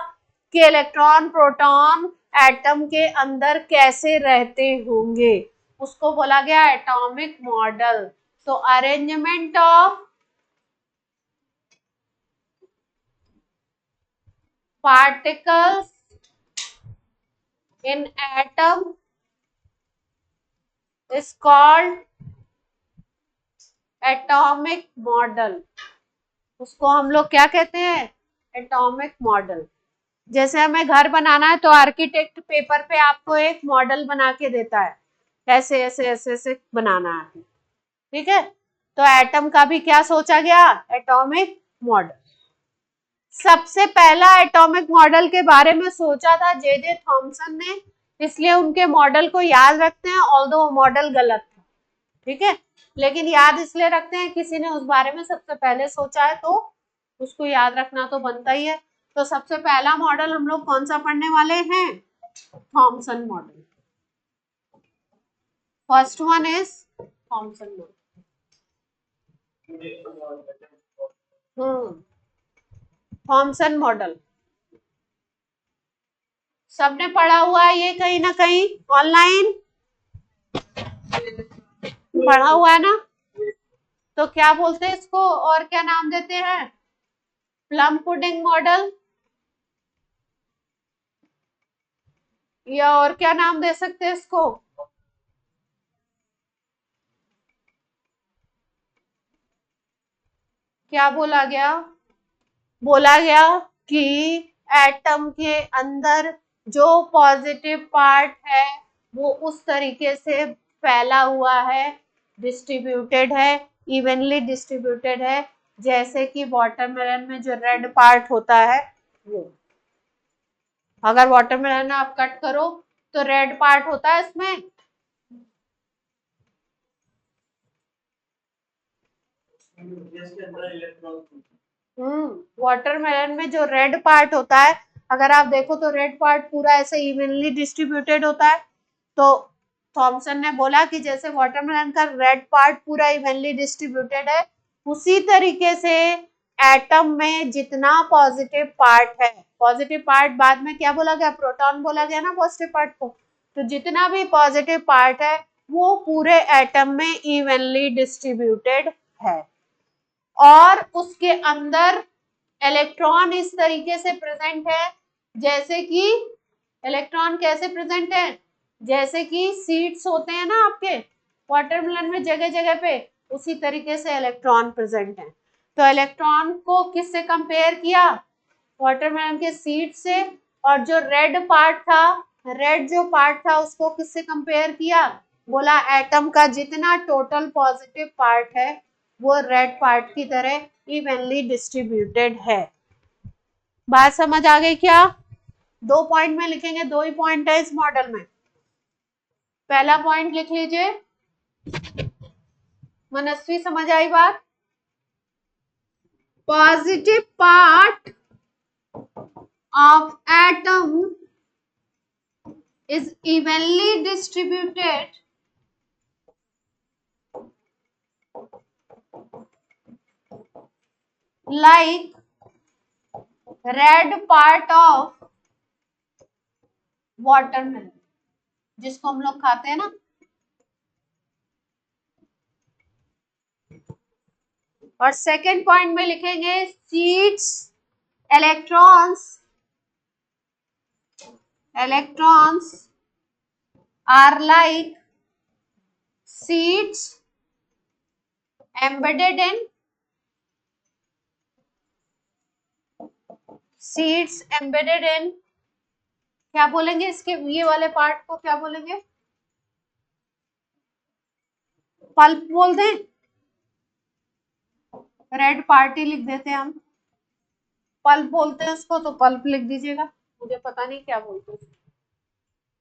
कि इलेक्ट्रॉन प्रोटॉन एटम के अंदर कैसे रहते होंगे। उसको बोला गया एटॉमिक मॉडल। तो arrangement of particles in atom is called atomic model. उसको हम लोग क्या कहते हैं, एटॉमिक मॉडल। जैसे हमें घर बनाना है, तो आर्किटेक्ट पेपर पे आपको एक मॉडल बना के देता है, ऐसे ऐसे ऐसे ऐसे बनाना है, ठीक है। तो एटम का भी क्या सोचा गया, एटॉमिक मॉडल। सबसे पहला एटॉमिक मॉडल के बारे में सोचा था जे थॉमसन ने, इसलिए उनके मॉडल को याद रखते हैं, ऑल्दो वो मॉडल गलत था, ठीक है, लेकिन याद इसलिए रखते हैं, किसी ने उस बारे में सबसे पहले सोचा है, तो उसको याद रखना तो बनता ही है। तो सबसे पहला मॉडल हम लोग कौन सा पढ़ने वाले हैं, Thompson model. First one is Thompson model. Thompson model सबने पढ़ा हुआ है, ये कहीं ना कहीं ऑनलाइन पढ़ा हुआ है ना। तो क्या बोलते हैं इसको, और क्या नाम देते हैं, प्लम पुडिंग मॉडल, या और क्या नाम दे सकते हैं इसको, क्या बोला गया, बोला गया कि एटम के अंदर जो पॉजिटिव पार्ट है वो उस तरीके से फैला हुआ है, डिस्ट्रीब्यूटेड है, इवनली डिस्ट्रीब्यूटेड है, जैसे कि वाटरमेलन में जो रेड पार्ट होता है वो। अगर वाटरमेलन आप कट करो तो रेड पार्ट होता है इसमें, वाटरमेलन में जो रेड पार्ट होता है, अगर आप देखो तो रेड पार्ट पूरा ऐसे इवनली डिस्ट्रीब्यूटेड होता है। तो थॉमसन ने बोला कि जैसे वाटरमेलन का रेड पार्ट पूरा इवनली डिस्ट्रीब्यूटेड है, उसी तरीके से एटम में जितना पॉजिटिव पार्ट है, पॉजिटिव पार्ट बाद में क्या बोला गया, प्रोटॉन बोला गया ना पॉजिटिव पार्ट को, तो जितना भी पॉजिटिव पार्ट है वो पूरे एटम में इवनली डिस्ट्रीब्यूटेड है। और उसके अंदर इलेक्ट्रॉन इस तरीके से प्रेजेंट है, जैसे कि इलेक्ट्रॉन कैसे प्रेजेंट है, जैसे कि सीड्स होते हैं ना आपके वाटरमेलन में जगह जगह पे, उसी तरीके से इलेक्ट्रॉन प्रेजेंट है। तो इलेक्ट्रॉन को किससे कंपेयर किया, वाटरमेलन के सीड से। और जो रेड पार्ट था, रेड जो पार्ट था उसको किससे कंपेयर किया, बोला एटम का जितना टोटल पॉजिटिव पार्ट है वो रेड पार्ट की तरह इवनली डिस्ट्रीब्यूटेड है। बात समझ आ गई क्या? 2 पॉइंट में लिखेंगे, 2 ही पॉइंट है इस मॉडल में। पहला पॉइंट लिख लीजिए, मनस्वी समझ आई बात? Positive part of atom is evenly distributed like red part of watermelon, जिसको हम लोग खाते हैं ना। और सेकेंड पॉइंट में लिखेंगे seeds electrons are like seeds embedded in क्या बोलेंगे इसके, ये वाले पार्ट को क्या बोलेंगे? पल्प बोल दें, रेड पार्ट ही लिख देते हैं हम। पल्प बोलते हैं उसको तो पल्प लिख दीजिएगा, मुझे पता नहीं क्या बोलते हैं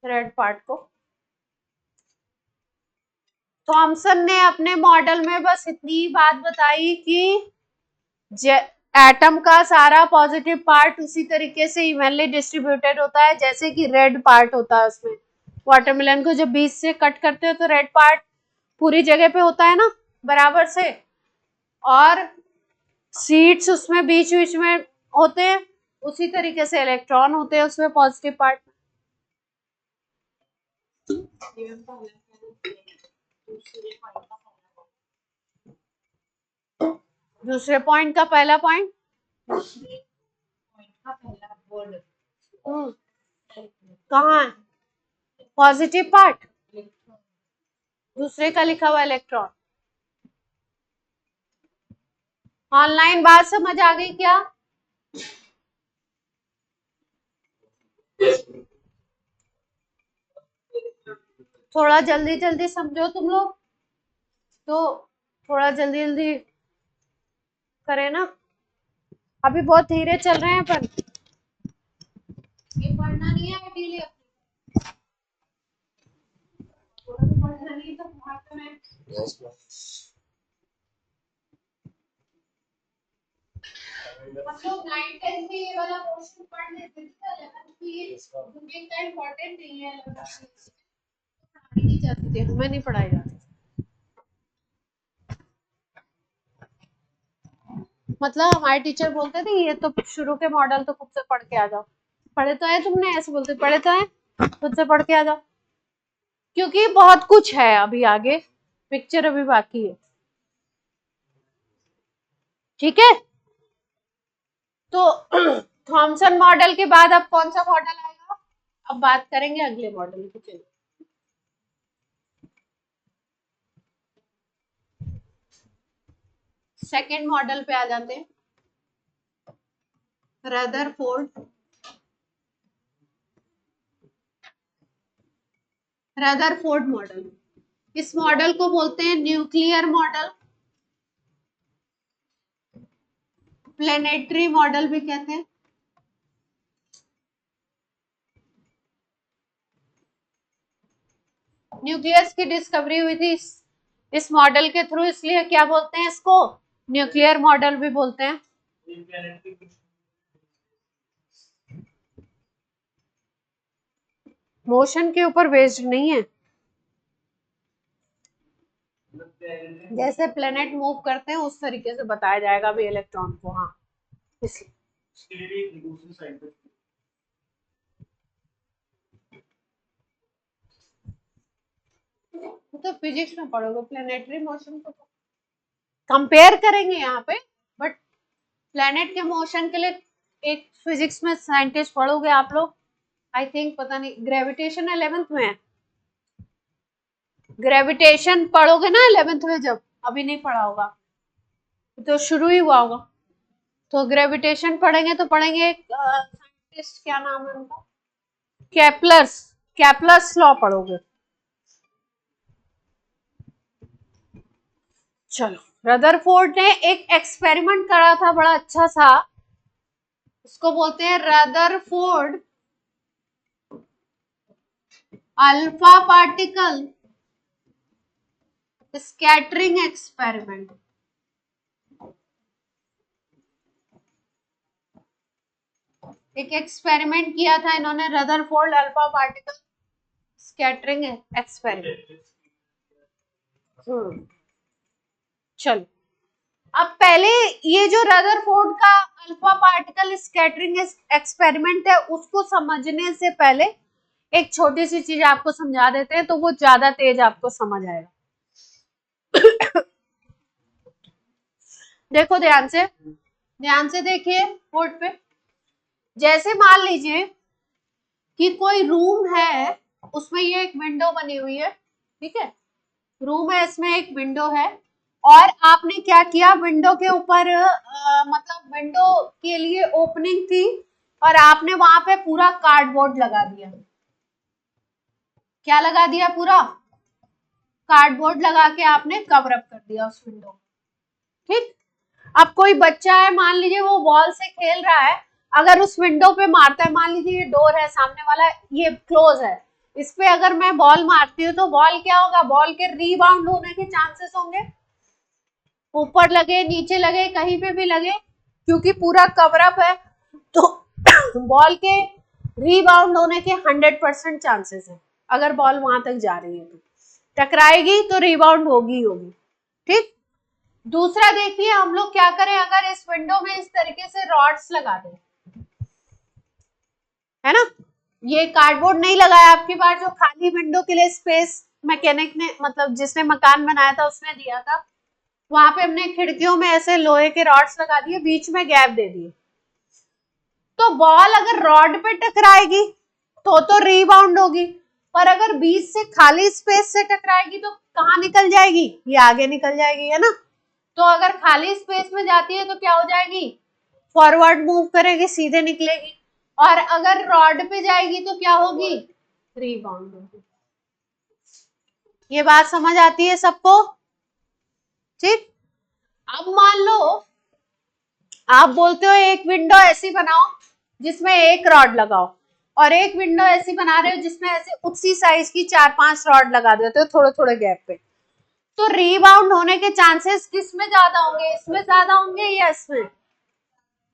रेड पार्ट को। थॉमसन ने अपने मॉडल में बस इतनी बात बताई कि एटम का सारा पॉजिटिव पार्ट उसी तरीके से इवनली डिस्ट्रीब्यूटेड होता है जैसे कि रेड पार्ट होता है उसमें। वाटरमेलन को जब बीच से कट करते हो तो रेड पार्ट पूरी जगह पे होता है ना बराबर से, और सीड्स उसमें बीच बीच में होते हैं, उसी तरीके से इलेक्ट्रॉन होते हैं उसमें पॉजिटिव पार्ट। दूसरे पॉइंट का पहला पॉइंट कहाँ है? पॉजिटिव पार्ट, दूसरे का लिखा हुआ इलेक्ट्रॉन। ऑनलाइन बात समझ आ गई क्या? थोड़ा जल्दी जल्दी समझो तुम लोग, तो थोड़ा जल्दी जल्दी करें ना, अभी बहुत धीरे चल रहे हैं पर ये पढ़ना नहीं है डेली, पढ़ना नहीं तो भाग में मतलब 9 10 में ये वाला पोर्शन पढ़ लेते थे, 11 की बुकिंग का इंपॉर्टेंट नहीं है, नहीं जाती थी, हमें नहीं पढ़ाई जाती। मतलब हमारे टीचर बोलते थे ये तो शुरू के मॉडल तो खुद से पढ़ के आ जाओ, पढ़े तो है तुमने, ऐसे बोलते पढ़े तो है खुद से पढ़ के आ जाओ, क्योंकि बहुत कुछ है अभी आगे, पिक्चर अभी बाकी है। ठीक है, तो थॉमसन मॉडल के बाद अब कौन सा मॉडल आएगा? अब बात करेंगे अगले मॉडल की। चलिए सेकेंड मॉडल पे आ जाते हैं, रदरफोर्ड मॉडल। इस मॉडल को बोलते हैं न्यूक्लियर मॉडल, प्लेनेटरी मॉडल भी कहते हैं। न्यूक्लियस की डिस्कवरी हुई थी इस मॉडल के थ्रू, इसलिए क्या बोलते हैं इसको? न्यूक्लियर मॉडल भी बोलते हैं। मोशन के ऊपर बेस्ड नहीं है, जैसे प्लेनेट मूव करते हैं उस तरीके से बताया जाएगा अभी इलेक्ट्रॉन को। हाँ, इसलिए तो फिजिक्स में पढ़ोगे प्लेनेटरी मोशन को, कंपेयर करेंगे यहाँ पे, बट प्लेनेट के मोशन के लिए एक फिजिक्स में साइंटिस्ट पढ़ोगे आप लोग, आई थिंक, पता नहीं, ग्रेविटेशन 11th में है, ग्रेविटेशन पढ़ोगे ना 11th में, जब अभी नहीं पढ़ा होगा तो शुरू ही हुआ होगा, तो ग्रेविटेशन पढ़ेंगे तो पढ़ेंगे एक साइंटिस्ट, क्या नाम है उनका, कैप्लर्स लॉ पढ़ोगे। चलो रदरफोर्ड ने एक एक्सपेरिमेंट करा था बड़ा अच्छा सा, उसको बोलते हैं Rutherford alpha particle scattering experiment. एक एक्सपेरिमेंट किया था इन्होंने, Rutherford alpha particle scattering experiment. चलो, अब पहले ये जो रदरफोर्ड का अल्फा पार्टिकल स्कैटरिंग एक्सपेरिमेंट है उसको समझने से पहले एक छोटी सी चीज आपको समझा देते हैं, तो वो ज्यादा तेज आपको समझ आएगा। देखो ध्यान से देखिए बोर्ड पे। जैसे मान लीजिए कि कोई रूम है, उसमें ये एक विंडो बनी हुई है, ठीक है, रूम है, इसमें एक विंडो है, और आपने क्या किया, विंडो के ऊपर मतलब विंडो के लिए ओपनिंग थी और आपने वहां पे पूरा कार्डबोर्ड लगा दिया। क्या लगा दिया? पूरा कार्डबोर्ड लगा के आपने कवर अप कर दिया उस विंडो को, ठीक। अब कोई बच्चा है, मान लीजिए वो बॉल से खेल रहा है, अगर उस विंडो पे मारता है, मान लीजिए ये डोर है सामने वाला, ये क्लोज है, इस पे अगर मैं बॉल मारती हूँ तो बॉल क्या होगा? बॉल के रीबाउंड होने के चांसेस होंगे, ऊपर लगे नीचे लगे कहीं पे भी लगे, क्योंकि पूरा कवर अप है, तो बॉल के रीबाउंड होने के 100% चांसेस है। अगर बॉल वहां तक जा रही है तो टकराएगी तो रीबाउंड होगी होगी, ठीक। दूसरा देखिए, हम लोग क्या करें, अगर इस विंडो में इस तरीके से रॉड्स लगा दें, है ना, ये कार्डबोर्ड नहीं लगाया आपके पास, जो खाली विंडो के लिए स्पेस मैकेनिक ने, मतलब जिसने मकान बनाया था उसने दिया था, वहां पे हमने खिड़कियों में ऐसे लोहे के रॉड्स लगा दिए, बीच में गैप दे दिए, तो बॉल अगर रॉड पे टकराएगी तो रीबाउंड होगी, पर अगर बीच से खाली स्पेस से टकराएगी तो कहाँ निकल जाएगी? ये आगे निकल जाएगी, है ना। तो अगर खाली स्पेस में जाती है तो क्या हो जाएगी? फॉरवर्ड मूव करेगी, सीधे निकलेगी, और अगर रॉड पे जाएगी तो क्या होगी? रीबाउंड होगी। ये बात समझ आती है सबको? ठीक। अब मान लो आप बोलते हो एक विंडो ऐसी बनाओ जिसमें एक रॉड लगाओ, और एक विंडो ऐसी बना रहे हो जिसमें ऐसे उसी साइज की 4-5 रॉड लगा देते हो थोड़े थोड़े गैप पे, तो रीबाउंड होने के चांसेस किसमें ज्यादा होंगे? इसमें ज्यादा होंगे या इसमें?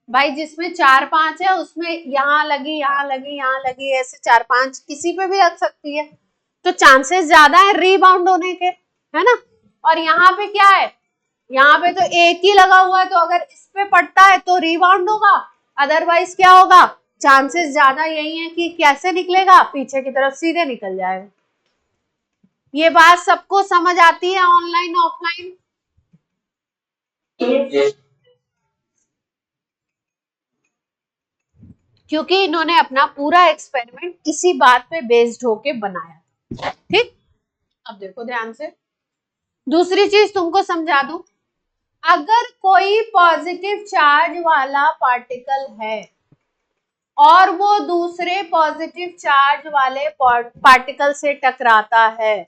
भाई जिसमें 4-5 है उसमें यहाँ लगी यहाँ लगी यहाँ लगी, ऐसे 4-5 किसी पे भी लग सकती है, तो चांसेस ज्यादा है रीबाउंड होने के, है ना। और यहाँ पे क्या है? यहाँ पे तो एक ही लगा हुआ है, तो अगर इस पे पड़ता है तो रीबाउंड होगा, अदरवाइज क्या होगा? चांसेस ज्यादा यही है कि कैसे निकलेगा? पीछे की तरफ सीधे निकल जाएगा। ये बात सबको समझ आती है ऑनलाइन ऑफलाइन? क्योंकि इन्होंने अपना पूरा एक्सपेरिमेंट इसी बात पे बेस्ड होके बनाया, ठीक। अब देखो ध्यान से, दूसरी चीज तुमको समझा दूं, अगर कोई पॉजिटिव चार्ज वाला पार्टिकल है और वो दूसरे पॉजिटिव चार्ज वाले पार्टिकल से टकराता है,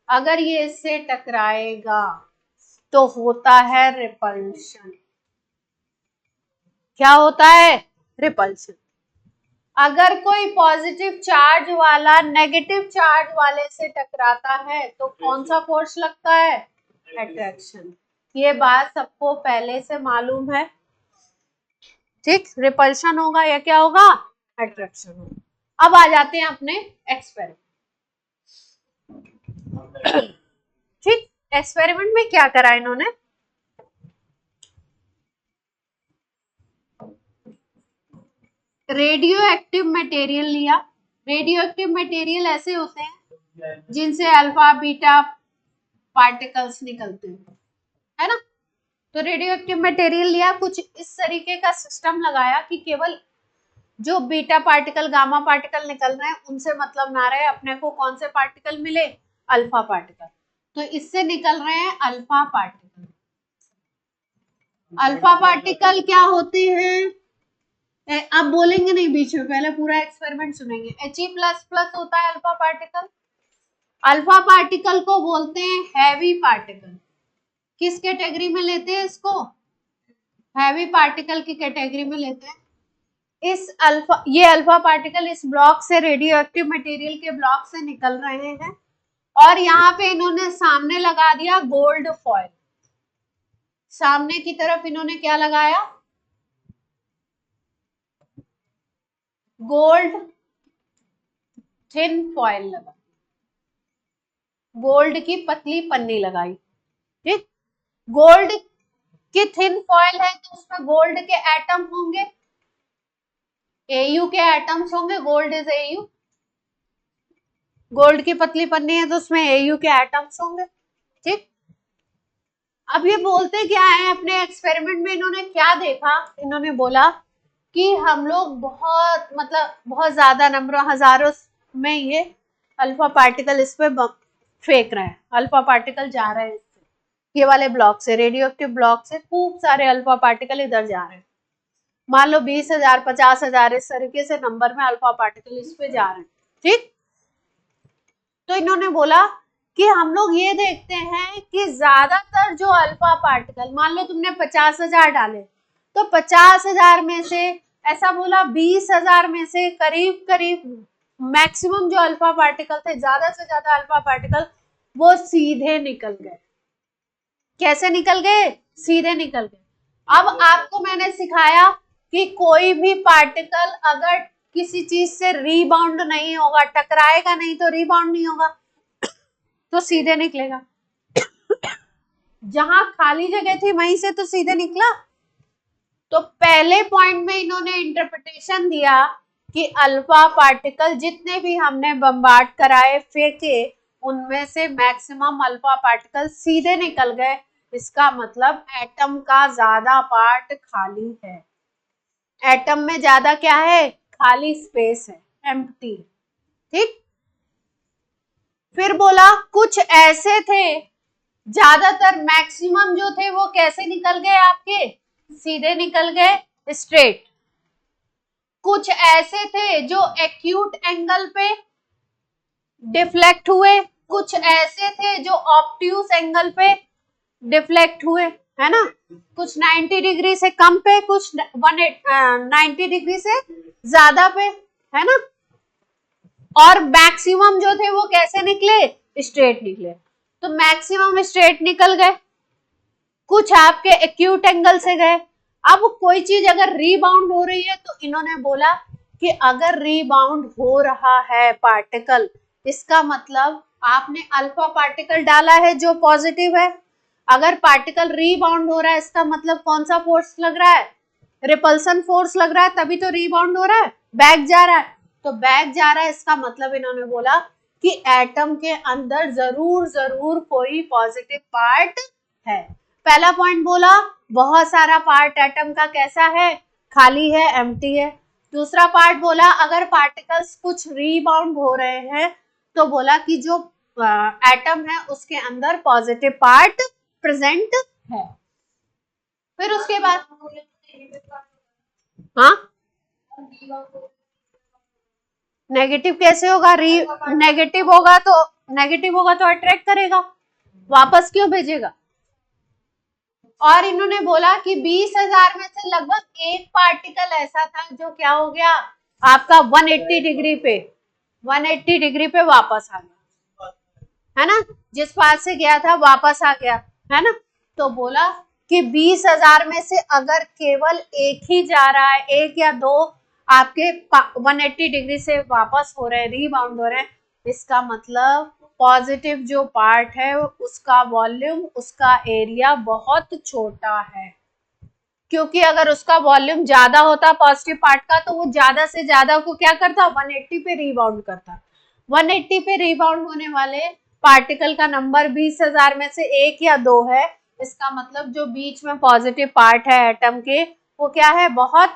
अगर ये इससे टकराएगा तो होता है रिपल्शन। क्या होता है? रिपल्शन। अगर कोई पॉजिटिव चार्ज वाला नेगेटिव चार्ज वाले से टकराता है तो कौन सा फोर्स लगता है? अट्रैक्शन। ये बात सबको पहले से मालूम है, ठीक। रिपल्शन होगा या क्या होगा? अट्रैक्शन होगा। अब आ जाते हैं अपने एक्सपेरिमेंट, ठीक। एक्सपेरिमेंट में क्या करा इन्होंने, रेडियो एक्टिव मटेरियल लिया। रेडियो एक्टिव मटेरियल ऐसे होते हैं जिनसे अल्फा बीटा पार्टिकल्स निकलते हैं, है ना। तो रेडियो एक्टिव मटेरियल लिया, कुछ इस तरीके का सिस्टम लगाया कि केवल जो बीटा पार्टिकल गामा पार्टिकल निकल रहे हैं उनसे मतलब ना रहे, अपने को कौन से पार्टिकल मिले? Alpha particle. तो इससे निकल रहे हैं अल्फा पार्टिकल। अल्फा पार्टिकल क्या होते हैं? आप बोलेंगे नहीं बीच में, पहले पूरा एक्सपेरिमेंट सुनेंगे। He++ होता है अल्फा पार्टिकल। अल्फा पार्टिकल को बोलते हैं हैवी पार्टिकल। किस कैटेगरी में लेते हैं इसको? हैवी पार्टिकल की कैटेगरी में लेते हैं। ये अल्फा पार्टिकल इस ब्लॉक से, रेडियो एक्टिव मटेरियल के ब्लॉक से निकल रहे हैं और यहाँ पे इन्होंने सामने लगा दिया गोल्ड फॉयल। सामने की तरफ इन्होंने क्या लगाया? गोल्ड थिन फॉयल लगा, गोल्ड की पतली पन्नी लगाई। ठीक, गोल्ड की थिन फॉयल है तो उसमें गोल्ड के एटम होंगे, Au के एटम्स होंगे, गोल्ड इज Au। गोल्ड की पतली पन्नी है तो उसमें Au के एटम्स होंगे। ठीक, अब ये बोलते क्या है, अपने एक्सपेरिमेंट में इन्होंने क्या देखा? इन्होंने बोला कि हम लोग बहुत ज्यादा नंबरों, हजारों में ये अल्फा पार्टिकल इस पे फेंक रहे हैं। अल्फा पार्टिकल जा रहे हैं इससे, ये वाले ब्लॉक से, रेडियो एक्टिव ब्लॉक से खूब सारे अल्फा पार्टिकल इधर जा रहे हैं। मान लो 20,000, 50,000 इस तरीके से नंबर में अल्फा पार्टिकल इस पे जा रहे हैं। ठीक, तो इन्होंने बोला कि हम लोग ये देखते हैं कि ज्यादातर जो अल्फा पार्टिकल, मान लो तुमने 50,000 डाले तो 50,000 में से, ऐसा बोला 20,000 में से करीब करीब मैक्सिमम जो अल्फा पार्टिकल थे, ज्यादा से ज्यादा अल्फा पार्टिकल वो सीधे निकल गए। कैसे निकल गए? सीधे निकल गए। अब आपको मैंने सिखाया कि कोई भी पार्टिकल अगर किसी चीज से रीबाउंड नहीं होगा, टकराएगा नहीं तो रीबाउंड नहीं होगा, तो सीधे निकलेगा। जहां खाली जगह थी वहीं से तो सीधे निकला। तो पहले पॉइंट में इन्होंने इंटरप्रिटेशन दिया कि अल्फा पार्टिकल जितने भी हमने बम्बार्ड कराए, फेंके, उनमें से मैक्सिमम अल्फा पार्टिकल सीधे निकल गए। इसका मतलब एटम का ज्यादा पार्ट खाली है। एटम में ज्यादा क्या है? खाली स्पेस है, एम्प्टी। ठीक, फिर बोला कुछ ऐसे थे, ज्यादातर मैक्सिमम जो थे वो कैसे निकल गए आपके? सीधे निकल गए, स्ट्रेट। कुछ ऐसे थे जो एक्यूट एंगल पे डिफ्लेक्ट हुए, कुछ ऐसे थे जो ऑब्ट्यूज एंगल पे डिफ्लेक्ट हुए, है ना? कुछ 90 डिग्री से कम पे, कुछ 90 डिग्री से ज्यादा पे, है ना? और मैक्सिमम जो थे वो कैसे निकले? स्ट्रेट निकले। तो मैक्सिमम स्ट्रेट निकल गए, कुछ आपके एक्यूट एंगल से गए। अब कोई चीज अगर रीबाउंड हो रही है तो इन्होंने बोला कि अगर रीबाउंड हो रहा है पार्टिकल, इसका मतलब आपने अल्फा पार्टिकल डाला है जो पॉजिटिव है। अगर पार्टिकल रीबाउंड हो रहा है इसका मतलब कौन सा फोर्स लग रहा है? रिपल्सन फोर्स लग रहा है, तभी तो रीबाउंड हो रहा है, बैक जा रहा है। तो बैक जा रहा है, इसका मतलब इन्होंने बोला कि एटम के अंदर जरूर कोई पॉजिटिव पार्ट है। पहला पॉइंट बोला बहुत सारा पार्ट एटम का कैसा है? खाली है, एम्प्टी है। दूसरा पार्ट बोला अगर पार्टिकल्स कुछ रीबाउंड हो रहे हैं तो बोला कि जो एटम है उसके अंदर पॉजिटिव पार्ट प्रेजेंट है। फिर उसके बाद हाँ, नेगेटिव कैसे होगा? नेगेटिव होगा तो अट्रैक्ट करेगा, वापस क्यों भेजेगा? और इन्होंने बोला कि 20,000 में से लगभग एक पार्टिकल ऐसा था जो क्या हो गया आपका 180 डिग्री पे वापस आ गया, है ना? जिस पास से गया था वापस आ गया, है ना? तो बोला कि 20,000 में से अगर केवल एक ही जा रहा है, एक या दो आपके 180 डिग्री से वापस हो रहे हैं, रीबाउंड हो रहे हैं, इसका मतलब पॉजिटिव जो पार्ट है उसका वॉल्यूम, उसका एरिया बहुत छोटा है। क्योंकि अगर उसका वॉल्यूम ज्यादा होता पॉजिटिव पार्ट का तो वो ज्यादा से ज्यादा को क्या करता? 180 पे रीबाउंड करता। 180 पे रीबाउंड होने वाले पार्टिकल का नंबर 20,000 में से एक या दो है। इसका मतलब जो बीच में पॉजिटिव पार्ट है एटम के वो क्या है? बहुत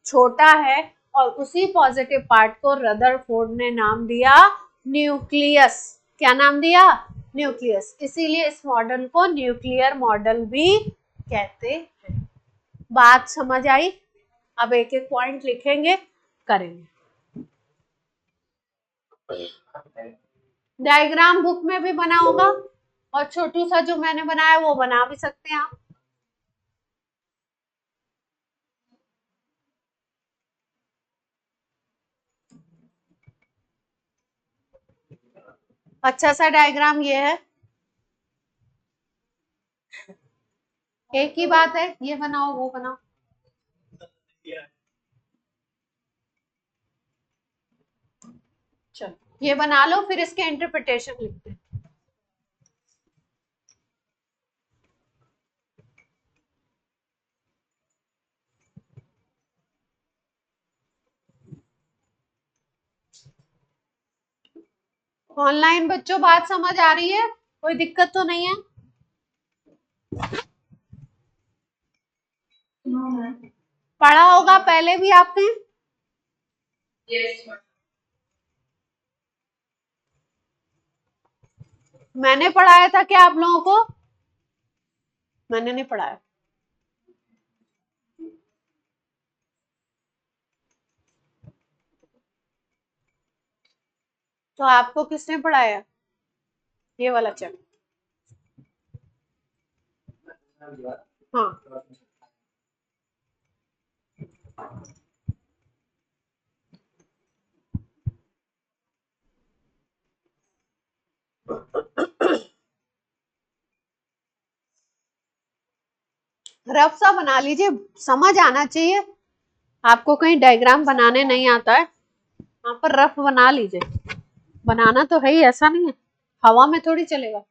छोटा है। और उसी पॉजिटिव पार्ट को रदरफोर्ड ने नाम दिया न्यूक्लियस। क्या नाम दिया? न्यूक्लियस। इसीलिए इस मॉडल को न्यूक्लियर मॉडल भी कहते हैं। बात समझ आई? अब एक एक पॉइंट लिखेंगे, करेंगे। डायग्राम बुक में भी बना होगा और छोटू सा जो मैंने बनाया वो बना भी सकते हैं आप। अच्छा सा डायग्राम ये है, एक ही बात है, ये बनाओ वो बनाओ। चलो ये बना लो, फिर इसके इंटरप्रिटेशन लिखते हैं। ऑनलाइन बच्चों बात समझ आ रही है? कोई दिक्कत तो नहीं है? पढ़ा होगा पहले भी आपने? मैंने पढ़ाया था क्या आप लोगों को? मैंने नहीं पढ़ाया। तो आपको किसने पढ़ाया ये वाला चैप्टर? हाँ, रफ सा बना लीजिए, समझ आना चाहिए आपको। कहीं डायग्राम बनाने नहीं आता है, यहाँ पर रफ बना लीजिए। बनाना तो है ही, ऐसा नहीं है, हवा में थोड़ी चलेगा।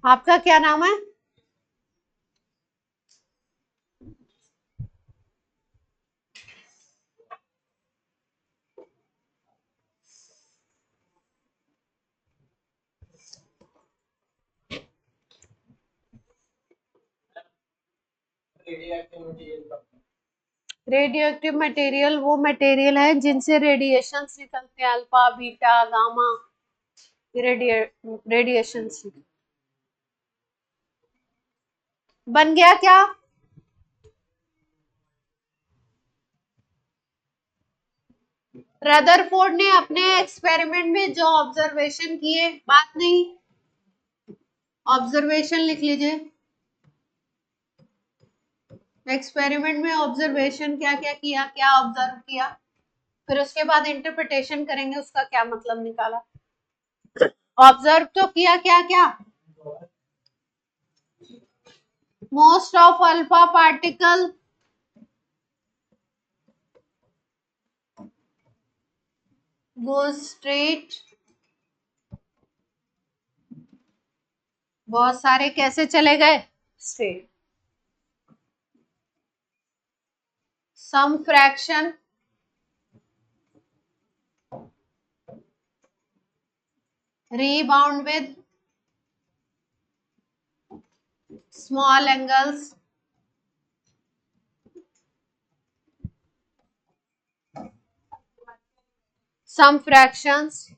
आपका क्या नाम है? रेडियो एक्टिव मटेरियल वो मटेरियल है जिनसे रेडिएशंस निकलते हैं, अल्फा बीटा गामा, रेडिएशंस। बन गया क्या? रदरफोर्ड ने अपने एक्सपेरिमेंट में जो ऑब्जर्वेशन किए, बात नहीं, ऑब्जर्वेशन लिख लीजिए। एक्सपेरिमेंट में ऑब्जर्वेशन क्या क्या किया, क्या ऑब्जर्व किया, फिर उसके बाद इंटरप्रिटेशन करेंगे उसका क्या मतलब निकाला। ऑब्जर्व तो किया क्या क्या? Most of alpha particle go straight, बहुत सारे कैसे चले गए? Straight. Some fraction rebound with small angles, some fractions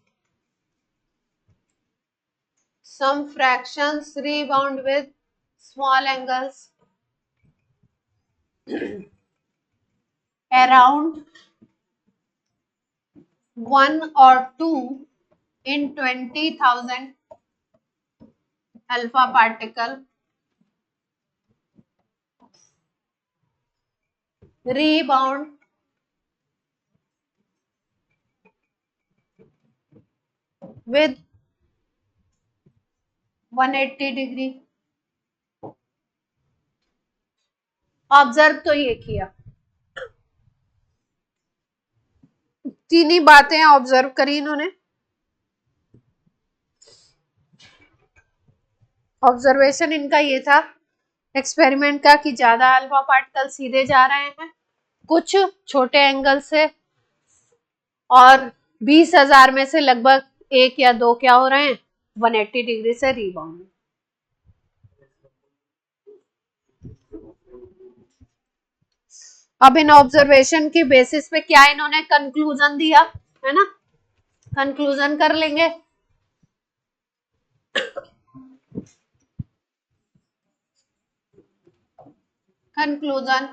rebound with small angles around 1 or 2 in 20,000 alpha particle rebound with 180 degree. Observe तो ये किया, तीन ही बातें ऑब्जर्व करी इन्होंने। ऑब्जर्वेशन इनका ये था एक्सपेरिमेंट का कि ज्यादा अल्फा पार्टिकल सीधे जा रहे हैं कुछ छोटे एंगल से, और 20,000 में से लगभग 1 या 2 क्या हो रहे हैं, 180 डिग्री से रिबाउंड। अब इन ऑब्जर्वेशन की बेसिस पे क्या इन्होंने कंक्लूजन दिया है ना, कंक्लूजन कर लेंगे। कंक्लूजन,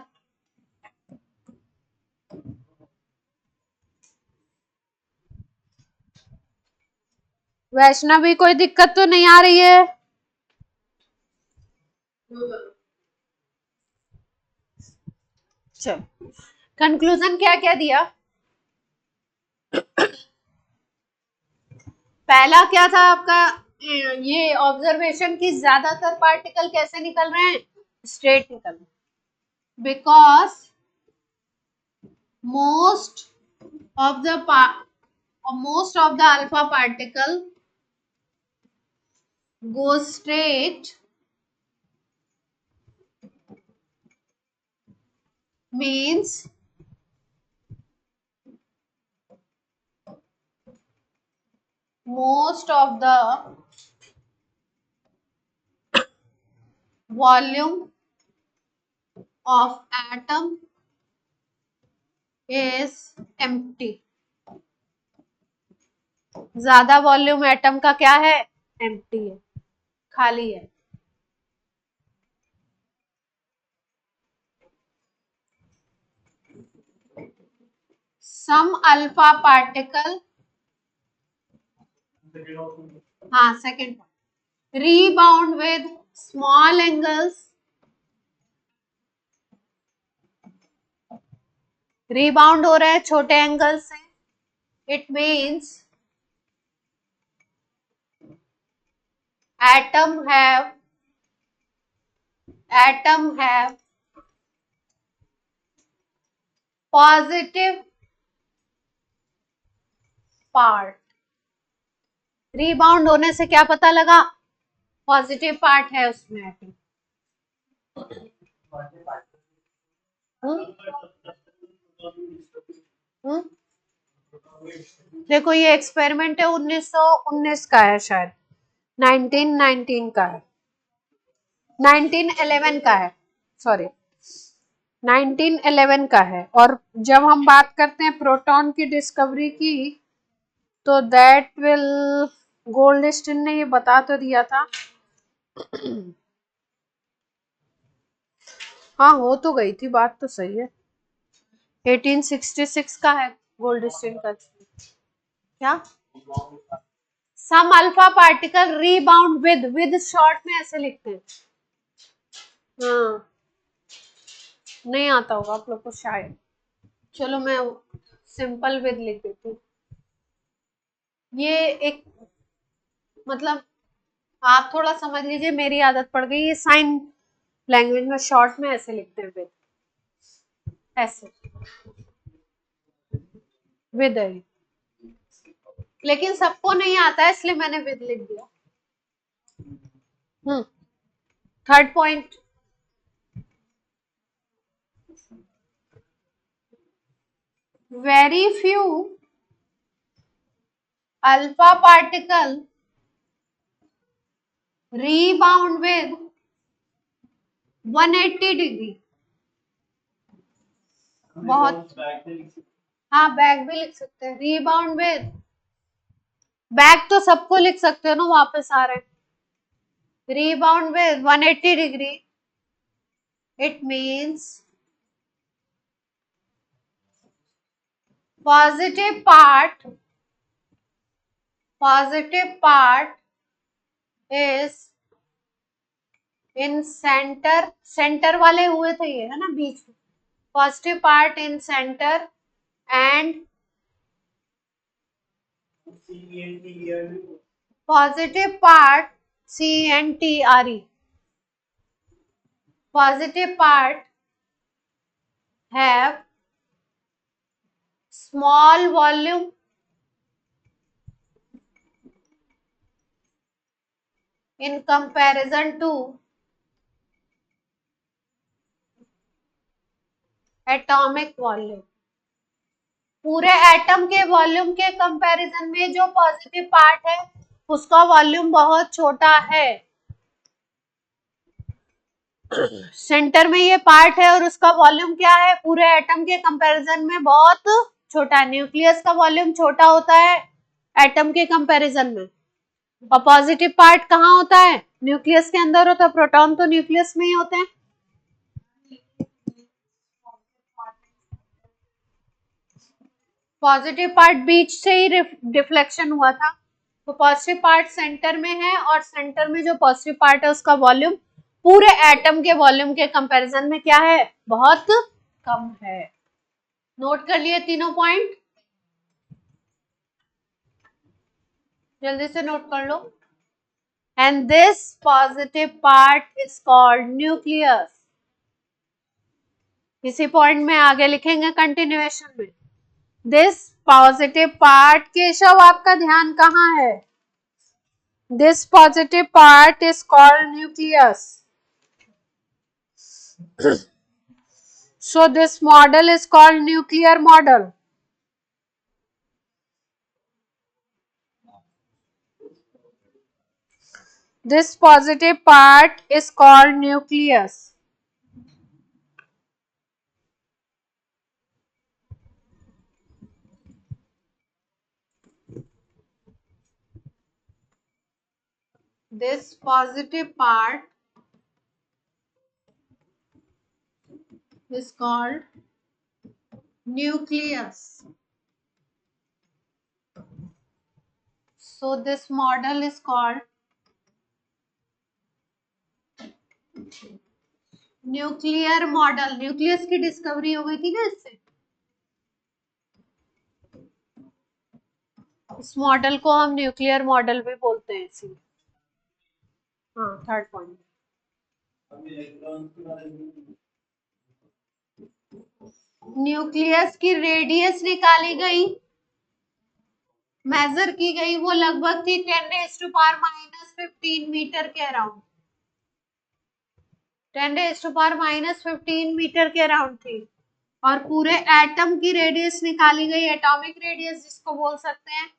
वैष्णवी कोई दिक्कत तो नहीं आ रही है? चलो, कंक्लूजन क्या क्या दिया? पहला क्या था आपका, ये ऑब्जर्वेशन की ज्यादातर पार्टिकल कैसे निकल रहे हैं? स्ट्रेट निकल रहे हैं, because most of the most of the alpha particle goes straight, means most of the volume of atom is empty. ज्यादा वॉल्यूम एटम का क्या है? एम्प्टी है, खाली है. Some alpha particle, हाँ second point, rebound with small angles, rebound हो रहे हैं छोटे एंगल से. It means atom have positive part. rebound होने से क्या पता लगा? पॉजिटिव पार्ट है उसमें एटम. देखो ये एक्सपेरिमेंट है 1919 का है, शायद 1919 का है, 1911 का है, सॉरी 1911 का है. और जब हम बात करते हैं प्रोटॉन की डिस्कवरी की, तो दैट विल, गोल्डस्टीन ने ये बता तो दिया था. हाँ हो तो गई थी, बात तो सही है. 1866 का है गोल्डस्टीन का. क्या? Some alpha particle rebound with short में ऐसे लिखते हैं. हाँ नहीं आता होगा आप लोग को शायद. चलो मैं सिंपल विद लिख देती हूँ. ये एक, मतलब आप थोड़ा समझ लीजिए, मेरी आदत पड़ गई, ये साइन लैंग्वेज में शॉर्ट में ऐसे लिखते हैं विद, ऐसे विद है. लेकिन सबको नहीं आता है इसलिए मैंने विद लिख दिया. Third point, very few alpha particle rebound with 180 degree. बहुत, हाँ बैक भी लिख सकते हैं. रीबाउंड विद, बैक तो सबको लिख सकते हो ना, वापस आ रहे हैं. rebound with 180 degree, it means positive part is in center वाले हुए थे ये, है ना, बीच में. Positive part in centre and positive part CNTRE, positive part have small volume in comparison to atomic volume. पूरे एटम के वॉल्यूम के कंपैरिजन में जो पॉजिटिव पार्ट है उसका वॉल्यूम बहुत छोटा है. सेंटर में ये पार्ट है और उसका वॉल्यूम क्या है? पूरे एटम के कंपैरिजन में बहुत छोटा है. न्यूक्लियस का वॉल्यूम छोटा होता है एटम के कंपैरिजन में. और पॉजिटिव पार्ट कहाँ होता है? न्यूक्लियस के अंदर होता है. प्रोटॉन तो न्यूक्लियस में ही होते हैं. पॉजिटिव पार्ट बीच से ही डिफ्लेक्शन हुआ था, तो तो पॉजिटिव पार्ट सेंटर में है और सेंटर में जो पॉजिटिव पार्ट है उसका वॉल्यूम पूरे एटम के वॉल्यूम के कंपैरिजन में क्या है, बहुत कम है। नोट कर लिए तीनों पॉइंट, जल्दी से नोट कर लो। And this positive part is called nucleus. इसी पॉइंट में आगे लिखेंगे कंटिन्यूएशन में। दिस पॉजिटिव पार्ट, केशव आपका ध्यान कहाँ है? This positive part is called nucleus. So this model is called nuclear model. This positive part is called nucleus. This positive part is called nucleus. So this model is called nuclear model. Nucleus की discovery हो गई थी ना इससे. इस model को हम nuclear model भी बोलते हैं इसीलिए. हाँ, थर्ड पॉइंट. न्यूक्लियस की रेडियस निकाली गई, मेजर की गई, वो लगभग थी 10⁻⁻15 मीटर के अराउंड. 10⁻⁻15 मीटर के अराउंड थी. और पूरे एटम की रेडियस निकाली गई, एटॉमिक रेडियस जिसको बोल सकते हैं,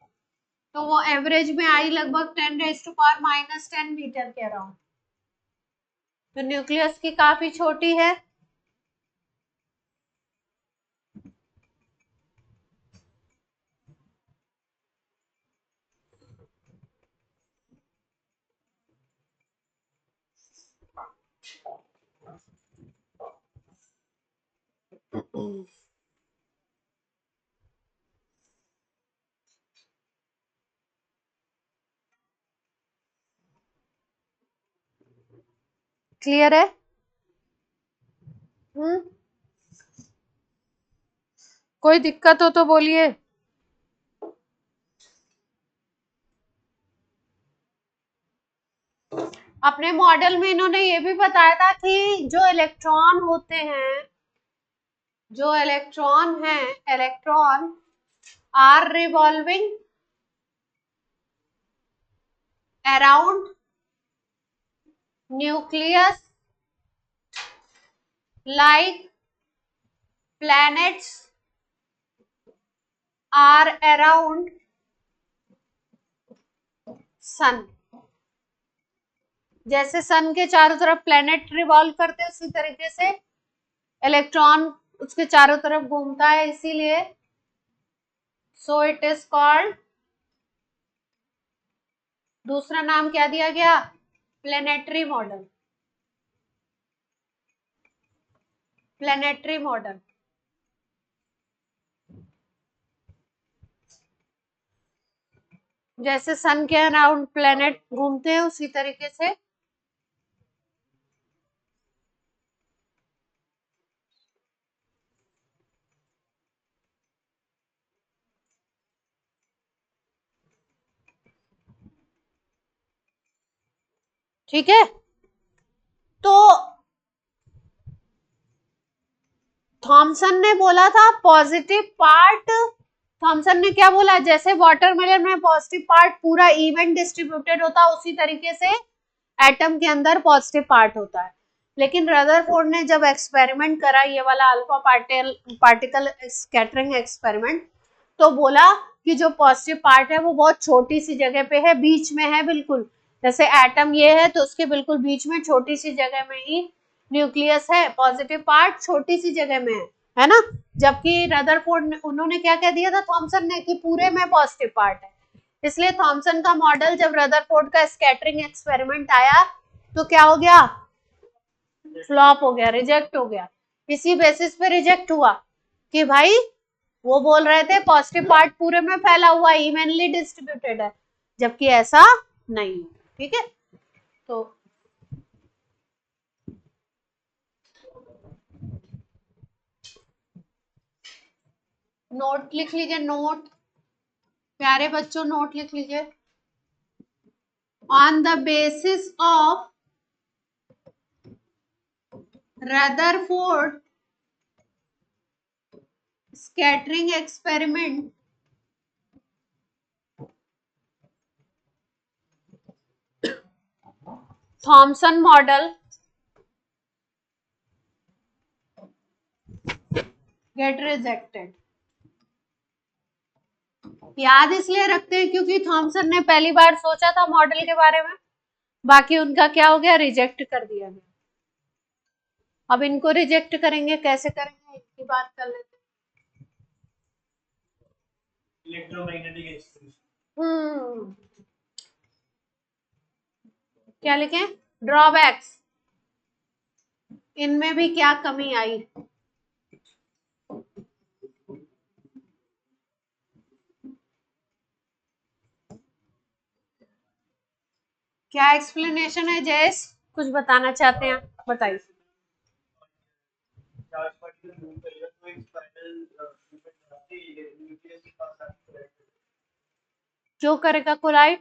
तो वो एवरेज में आई लगभग 10⁻10 मीटर के अराउंड. तो न्यूक्लियस की काफी छोटी है. क्लियर है? कोई दिक्कत हो तो बोलिए. अपने मॉडल में इन्होंने ये भी बताया था कि जो इलेक्ट्रॉन होते हैं, जो इलेक्ट्रॉन हैं, electron are revolving around nucleus like planets are around sun. जैसे सन के चारों तरफ प्लेनेट रिवॉल्व करते हैं उसी तरीके से इलेक्ट्रॉन उसके चारों तरफ घूमता है, इसीलिए सो इट इज कॉल्ड, दूसरा नाम क्या दिया गया, प्लेनेटरी मॉडल. Planetary model. जैसे सन के अराउंड प्लेनेट घूमते हैं उसी तरीके से ठीक है. तो थॉमसन ने बोला था पॉजिटिव पार्ट, थॉमसन ने क्या बोला, जैसे वाटरमेलन में पॉजिटिव पार्ट पूरा इवन डिस्ट्रीब्यूटेड होता है उसी तरीके से एटम के अंदर पॉजिटिव पार्ट होता है. लेकिन रदरफोर्ड ने जब एक्सपेरिमेंट करा ये वाला अल्फा पार्टिकल स्कैटरिंग एक्सपेरिमेंट, तो बोला कि जो पॉजिटिव पार्ट है वो बहुत छोटी सी जगह पे है, बीच में है बिल्कुल. जैसे एटम ये है तो उसके बिल्कुल बीच में छोटी सी जगह में ही न्यूक्लियस है, पॉजिटिव पार्ट छोटी सी जगह में है ना. जबकि रदरफोर्ड ने, उन्होंने क्या कह दिया था थॉमसन ने कि पूरे में पॉजिटिव पार्ट है. इसलिए थॉमसन का मॉडल जब रदरफोर्ड का स्कैटरिंग एक्सपेरिमेंट आया तो क्या हो गया, फ्लॉप हो गया, रिजेक्ट हो गया. इसी बेसिस पे रिजेक्ट हुआ कि भाई वो बोल रहे थे पॉजिटिव पार्ट पूरे में फैला हुआ इवनली डिस्ट्रीब्यूटेड है, जबकि ऐसा नहीं है। ठीक है, तो नोट लिख लीजिए, नोट, प्यारे बच्चों नोट लिख लीजिए। On the basis of Rutherford scattering experiment, Thompson model get rejected. याद इसलिए रखते हैं क्योंकि थॉमसन ने पहली बार सोचा था मॉडल के बारे में, बाकी उनका क्या हो गया, रिजेक्ट कर दिया गया। अब इनको रिजेक्ट करेंगे, कैसे करेंगे इनकी बात कर लेते हैं। इलेक्ट्रोमैग्नेटिक क्या लिखें, ड्रॉबैक्स, इनमें भी क्या कमी आई। क्या एक्सप्लेनेशन है जयेश, कुछ बताना चाहते हैं, बताइए। जो करेगा कोलाइड,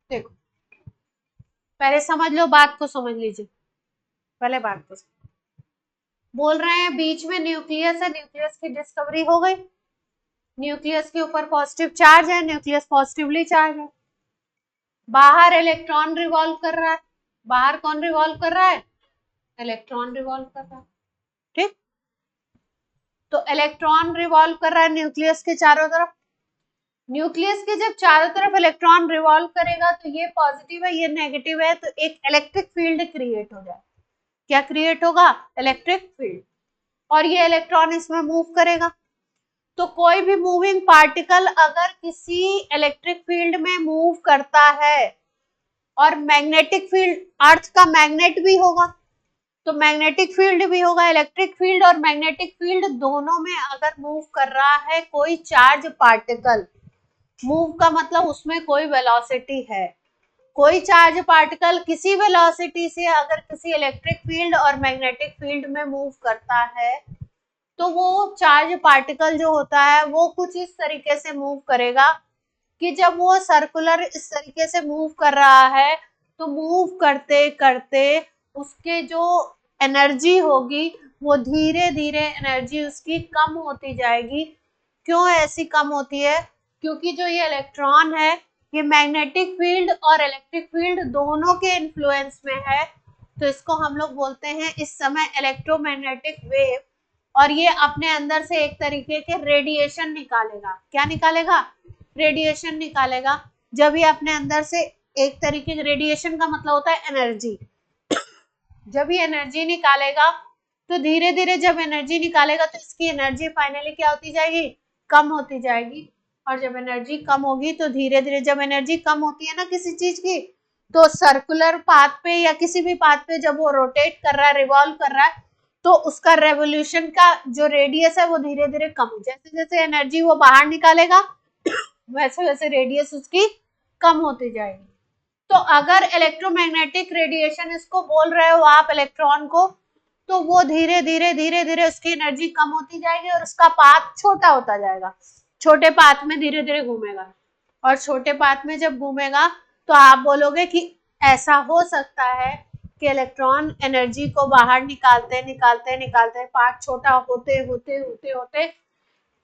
देखो पहले समझ लो, बात को समझ लीजिए, पहले बात को बोल रहे हैं। बीच में न्यूक्लियस है, न्यूक्लियस की डिस्कवरी हो गई, न्यूक्लियस के ऊपर पॉजिटिव चार्ज है, न्यूक्लियस पॉजिटिवली चार्ज है, बाहर इलेक्ट्रॉन रिवॉल्व कर रहा है, बाहर कौन रिवॉल्व कर रहा है, इलेक्ट्रॉन रिवॉल्व कर रहा है। ठीक, तो इलेक्ट्रॉन रिवॉल्व कर रहा है न्यूक्लियस के चारों तरफ। न्यूक्लियस के जब चारों तरफ इलेक्ट्रॉन रिवॉल्व करेगा तो ये पॉजिटिव है, ये नेगेटिव है, तो एक इलेक्ट्रिक फील्ड क्रिएट हो जाए। क्या क्रिएट होगा, इलेक्ट्रिक फील्ड, और ये इलेक्ट्रॉन इसमें मूव करेगा। तो कोई भी मूविंग पार्टिकल अगर किसी इलेक्ट्रिक फील्ड में मूव करता है, और मैग्नेटिक फील्ड, अर्थ का मैग्नेट भी होगा, तो मैग्नेटिक फील्ड भी होगा, इलेक्ट्रिक फील्ड और मैग्नेटिक फील्ड दोनों में अगर मूव कर रहा है कोई चार्ज पार्टिकल, मूव का मतलब उसमें कोई वेलोसिटी है, कोई चार्ज पार्टिकल किसी वेलोसिटी से अगर किसी इलेक्ट्रिक फील्ड और मैग्नेटिक फील्ड में मूव करता है, तो वो चार्ज पार्टिकल जो होता है वो कुछ इस तरीके से मूव करेगा कि जब वो सर्कुलर इस तरीके से मूव कर रहा है, तो मूव करते करते उसके जो एनर्जी होगी वो धीरे धीरे एनर्जी उसकी कम होती जाएगी। क्यों ऐसी कम होती है, क्योंकि जो ये इलेक्ट्रॉन है ये मैग्नेटिक फील्ड और इलेक्ट्रिक फील्ड दोनों के इन्फ्लुएंस में है, तो इसको हम लोग बोलते हैं इस समय इलेक्ट्रोमैग्नेटिक वेव, और ये अपने अंदर से एक तरीके के रेडिएशन निकालेगा। क्या निकालेगा, रेडिएशन निकालेगा। जब ये अपने अंदर से एक तरीके के, रेडिएशन का मतलब होता है एनर्जी, जब ये एनर्जी निकालेगा तो धीरे धीरे जब एनर्जी निकालेगा तो इसकी एनर्जी फाइनली क्या होती जाएगी, कम होती जाएगी, और जब एनर्जी कम होगी तो धीरे धीरे, जब एनर्जी कम होती है ना किसी चीज की, तो सर्कुलर पाथ पे या किसी भी पाथ पे जब वो रोटेट कर रहा है, रिवॉल्व कर रहा है, तो उसका रेवोल्यूशन का जो रेडियस है वो धीरे धीरे कम, जैसे जैसे एनर्जी वो बाहर निकालेगा वैसे वैसे रेडियस उसकी कम होती जाएगी। तो अगर इलेक्ट्रोमैग्नेटिक रेडिएशन इसको बोल रहे हो आप इलेक्ट्रॉन को, तो वो धीरे धीरे धीरे धीरे उसकी एनर्जी कम होती जाएगी और उसका पाथ छोटा होता जाएगा, छोटे पाथ में धीरे धीरे घूमेगा, और छोटे पाथ में जब घूमेगा तो आप बोलोगे कि ऐसा हो सकता है कि इलेक्ट्रॉन एनर्जी को बाहर निकालते निकालते निकालते पाथ छोटा होते होते होते होते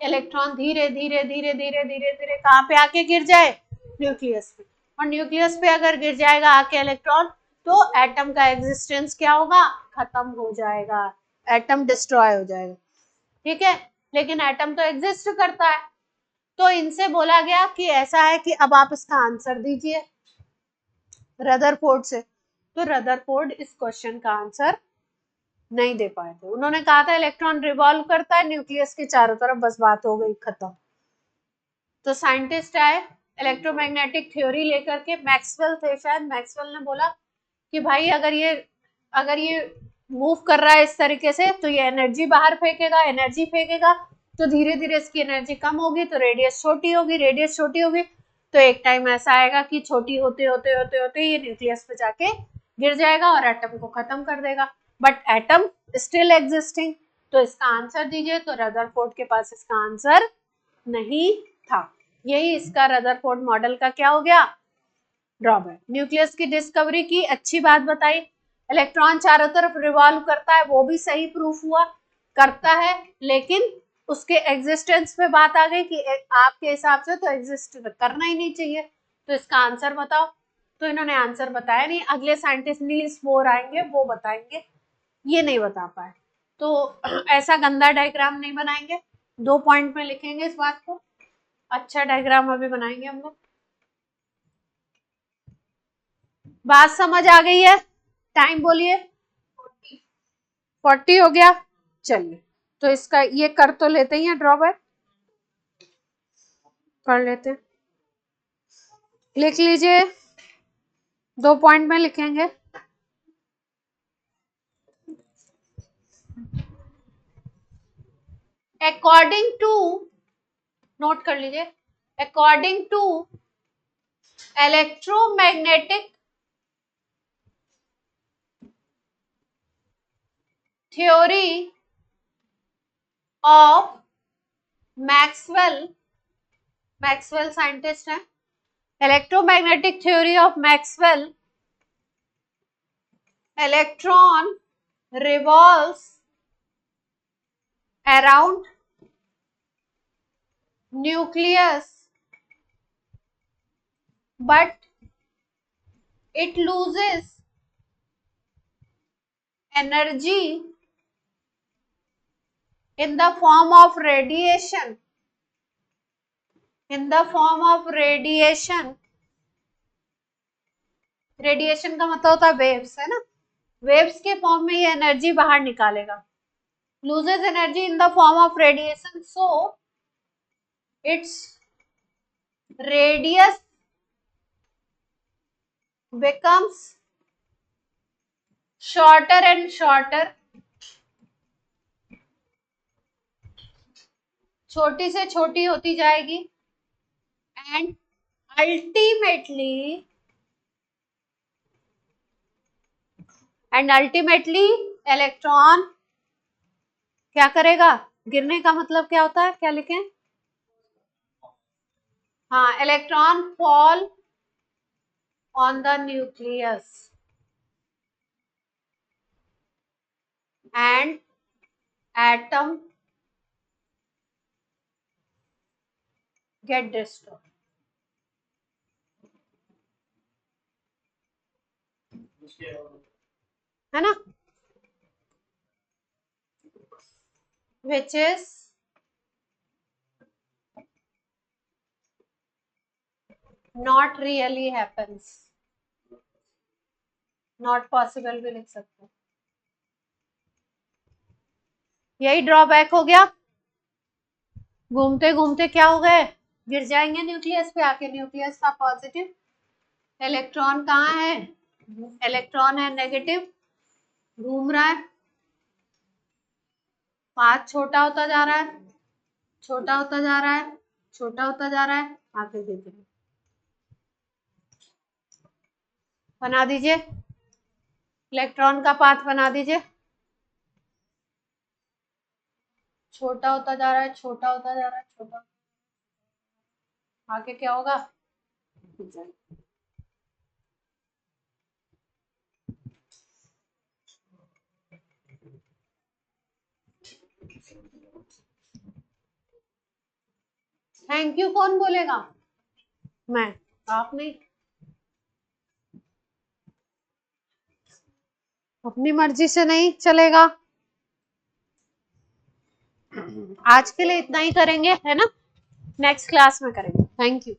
इलेक्ट्रॉन धीरे धीरे धीरे धीरे धीरे धीरे कहाँ पे आके गिर जाए, न्यूक्लियस पे, और न्यूक्लियस पे अगर गिर जाएगा आके इलेक्ट्रॉन, तो एटम का एग्जिस्टेंस क्या होगा, खत्म हो जाएगा, एटम डिस्ट्रॉय हो जाएगा। ठीक है, लेकिन एटम तो एग्जिस्ट करता है। तो इनसे बोला गया कि ऐसा है कि अब आप इसका आंसर दीजिए रदरफोर्ड से। तो रदरफोर्ड इस क्वेश्चन का आंसर नहीं दे पाए थे। उन्होंने कहा था इलेक्ट्रॉन रिवॉल्व करता है न्यूक्लियस के चारों तरफ, बस बात हो गई खत्म। तो साइंटिस्ट आए इलेक्ट्रोमैग्नेटिक थ्योरी लेकर के, मैक्सवेल थे शायद, मैक्सवेल ने बोला कि भाई अगर ये मूव कर रहा है इस तरीके से तो ये एनर्जी बाहर फेंकेगा, एनर्जी फेंकेगा, तो धीरे धीरे इसकी एनर्जी कम होगी तो रेडियस छोटी होगी, रेडियस छोटी होगी तो एक टाइम ऐसा आएगा कि छोटी होते होते होते होते ये न्यूक्लियस पे जाके गिर जाएगा और एटम को खत्म कर देगा, बट एटम स्टिल एग्जिस्टिंग। तो इसका आंसर दीजिए, तो रदरफोर्ड के पास इसका आंसर नहीं था। यही इसका रदरफोर्ड मॉडल का क्या हो गया, ड्रॉबैक। न्यूक्लियस की डिस्कवरी की, अच्छी बात बताई। इलेक्ट्रॉन चारों तरफ रिवॉल्व करता है, वो भी सही प्रूफ हुआ, करता है, लेकिन उसके एग्जिस्टेंस पे बात आ गई कि आपके हिसाब से तो एग्जिस्ट करना ही नहीं चाहिए, तो इसका आंसर बताओ। तो इन्होंने आंसर बताया नहीं, अगले साइंटिस्ट नील्स बोर आएंगे वो बताएंगे, ये नहीं बता पाए। तो ऐसा गंदा डायग्राम नहीं बनाएंगे, 2 पॉइंट में लिखेंगे इस बात को, अच्छा डायग्राम अभी बनाएंगे हम लोग। बात समझ आ गई है? टाइम बोलिए। 40 हो गया, चलिए तो इसका ये कर तो लेते ही है, ड्रॉबैक कर लेते हैं, लिख लीजिए, 2 पॉइंट में लिखेंगे। अकॉर्डिंग टू, नोट कर लीजिए, according to electromagnetic theory of Maxwell, Maxwell scientist है, electromagnetic theory of Maxwell, electron revolves around nucleus but it loses energy in the form of radiation, in the form of radiation, radiation का मतलब होता है waves, है ना, waves के form में ये एनर्जी बाहर निकालेगा, loses energy in the form of radiation, so its radius becomes shorter and shorter, छोटी से छोटी होती जाएगी, एंड अल्टीमेटली इलेक्ट्रॉन क्या करेगा, गिरने का मतलब क्या होता है, क्या लिखें, हाँ, electron fall on the nucleus and atom get destroyed, है ना, which is not really happens, not possible भी लिख सकते हैं, यही ड्रॉबैक हो गया, घूमते घूमते क्या हो गए, गिर जाएंगे न्यूक्लियस पे आके, न्यूक्लियस का पॉजिटिव, इलेक्ट्रॉन कहाँ है, इलेक्ट्रॉन है नेगेटिव, घूम रहा है, पाथ छोटा होता जा रहा है, छोटा होता जा रहा है, छोटा होता जा रहा है, आगे देखिए, बना दीजिए, इलेक्ट्रॉन का पाथ बना दीजिए, छोटा होता जा रहा है, छोटा होता जा रहा है, छोटा, आगे क्या होगा, थैंक यू कौन बोलेगा, मैं, आप नहीं, अपनी मर्जी से नहीं चलेगा। आज के लिए इतना ही करेंगे, है ना, नेक्स्ट क्लास में करेंगे, थैंक यू।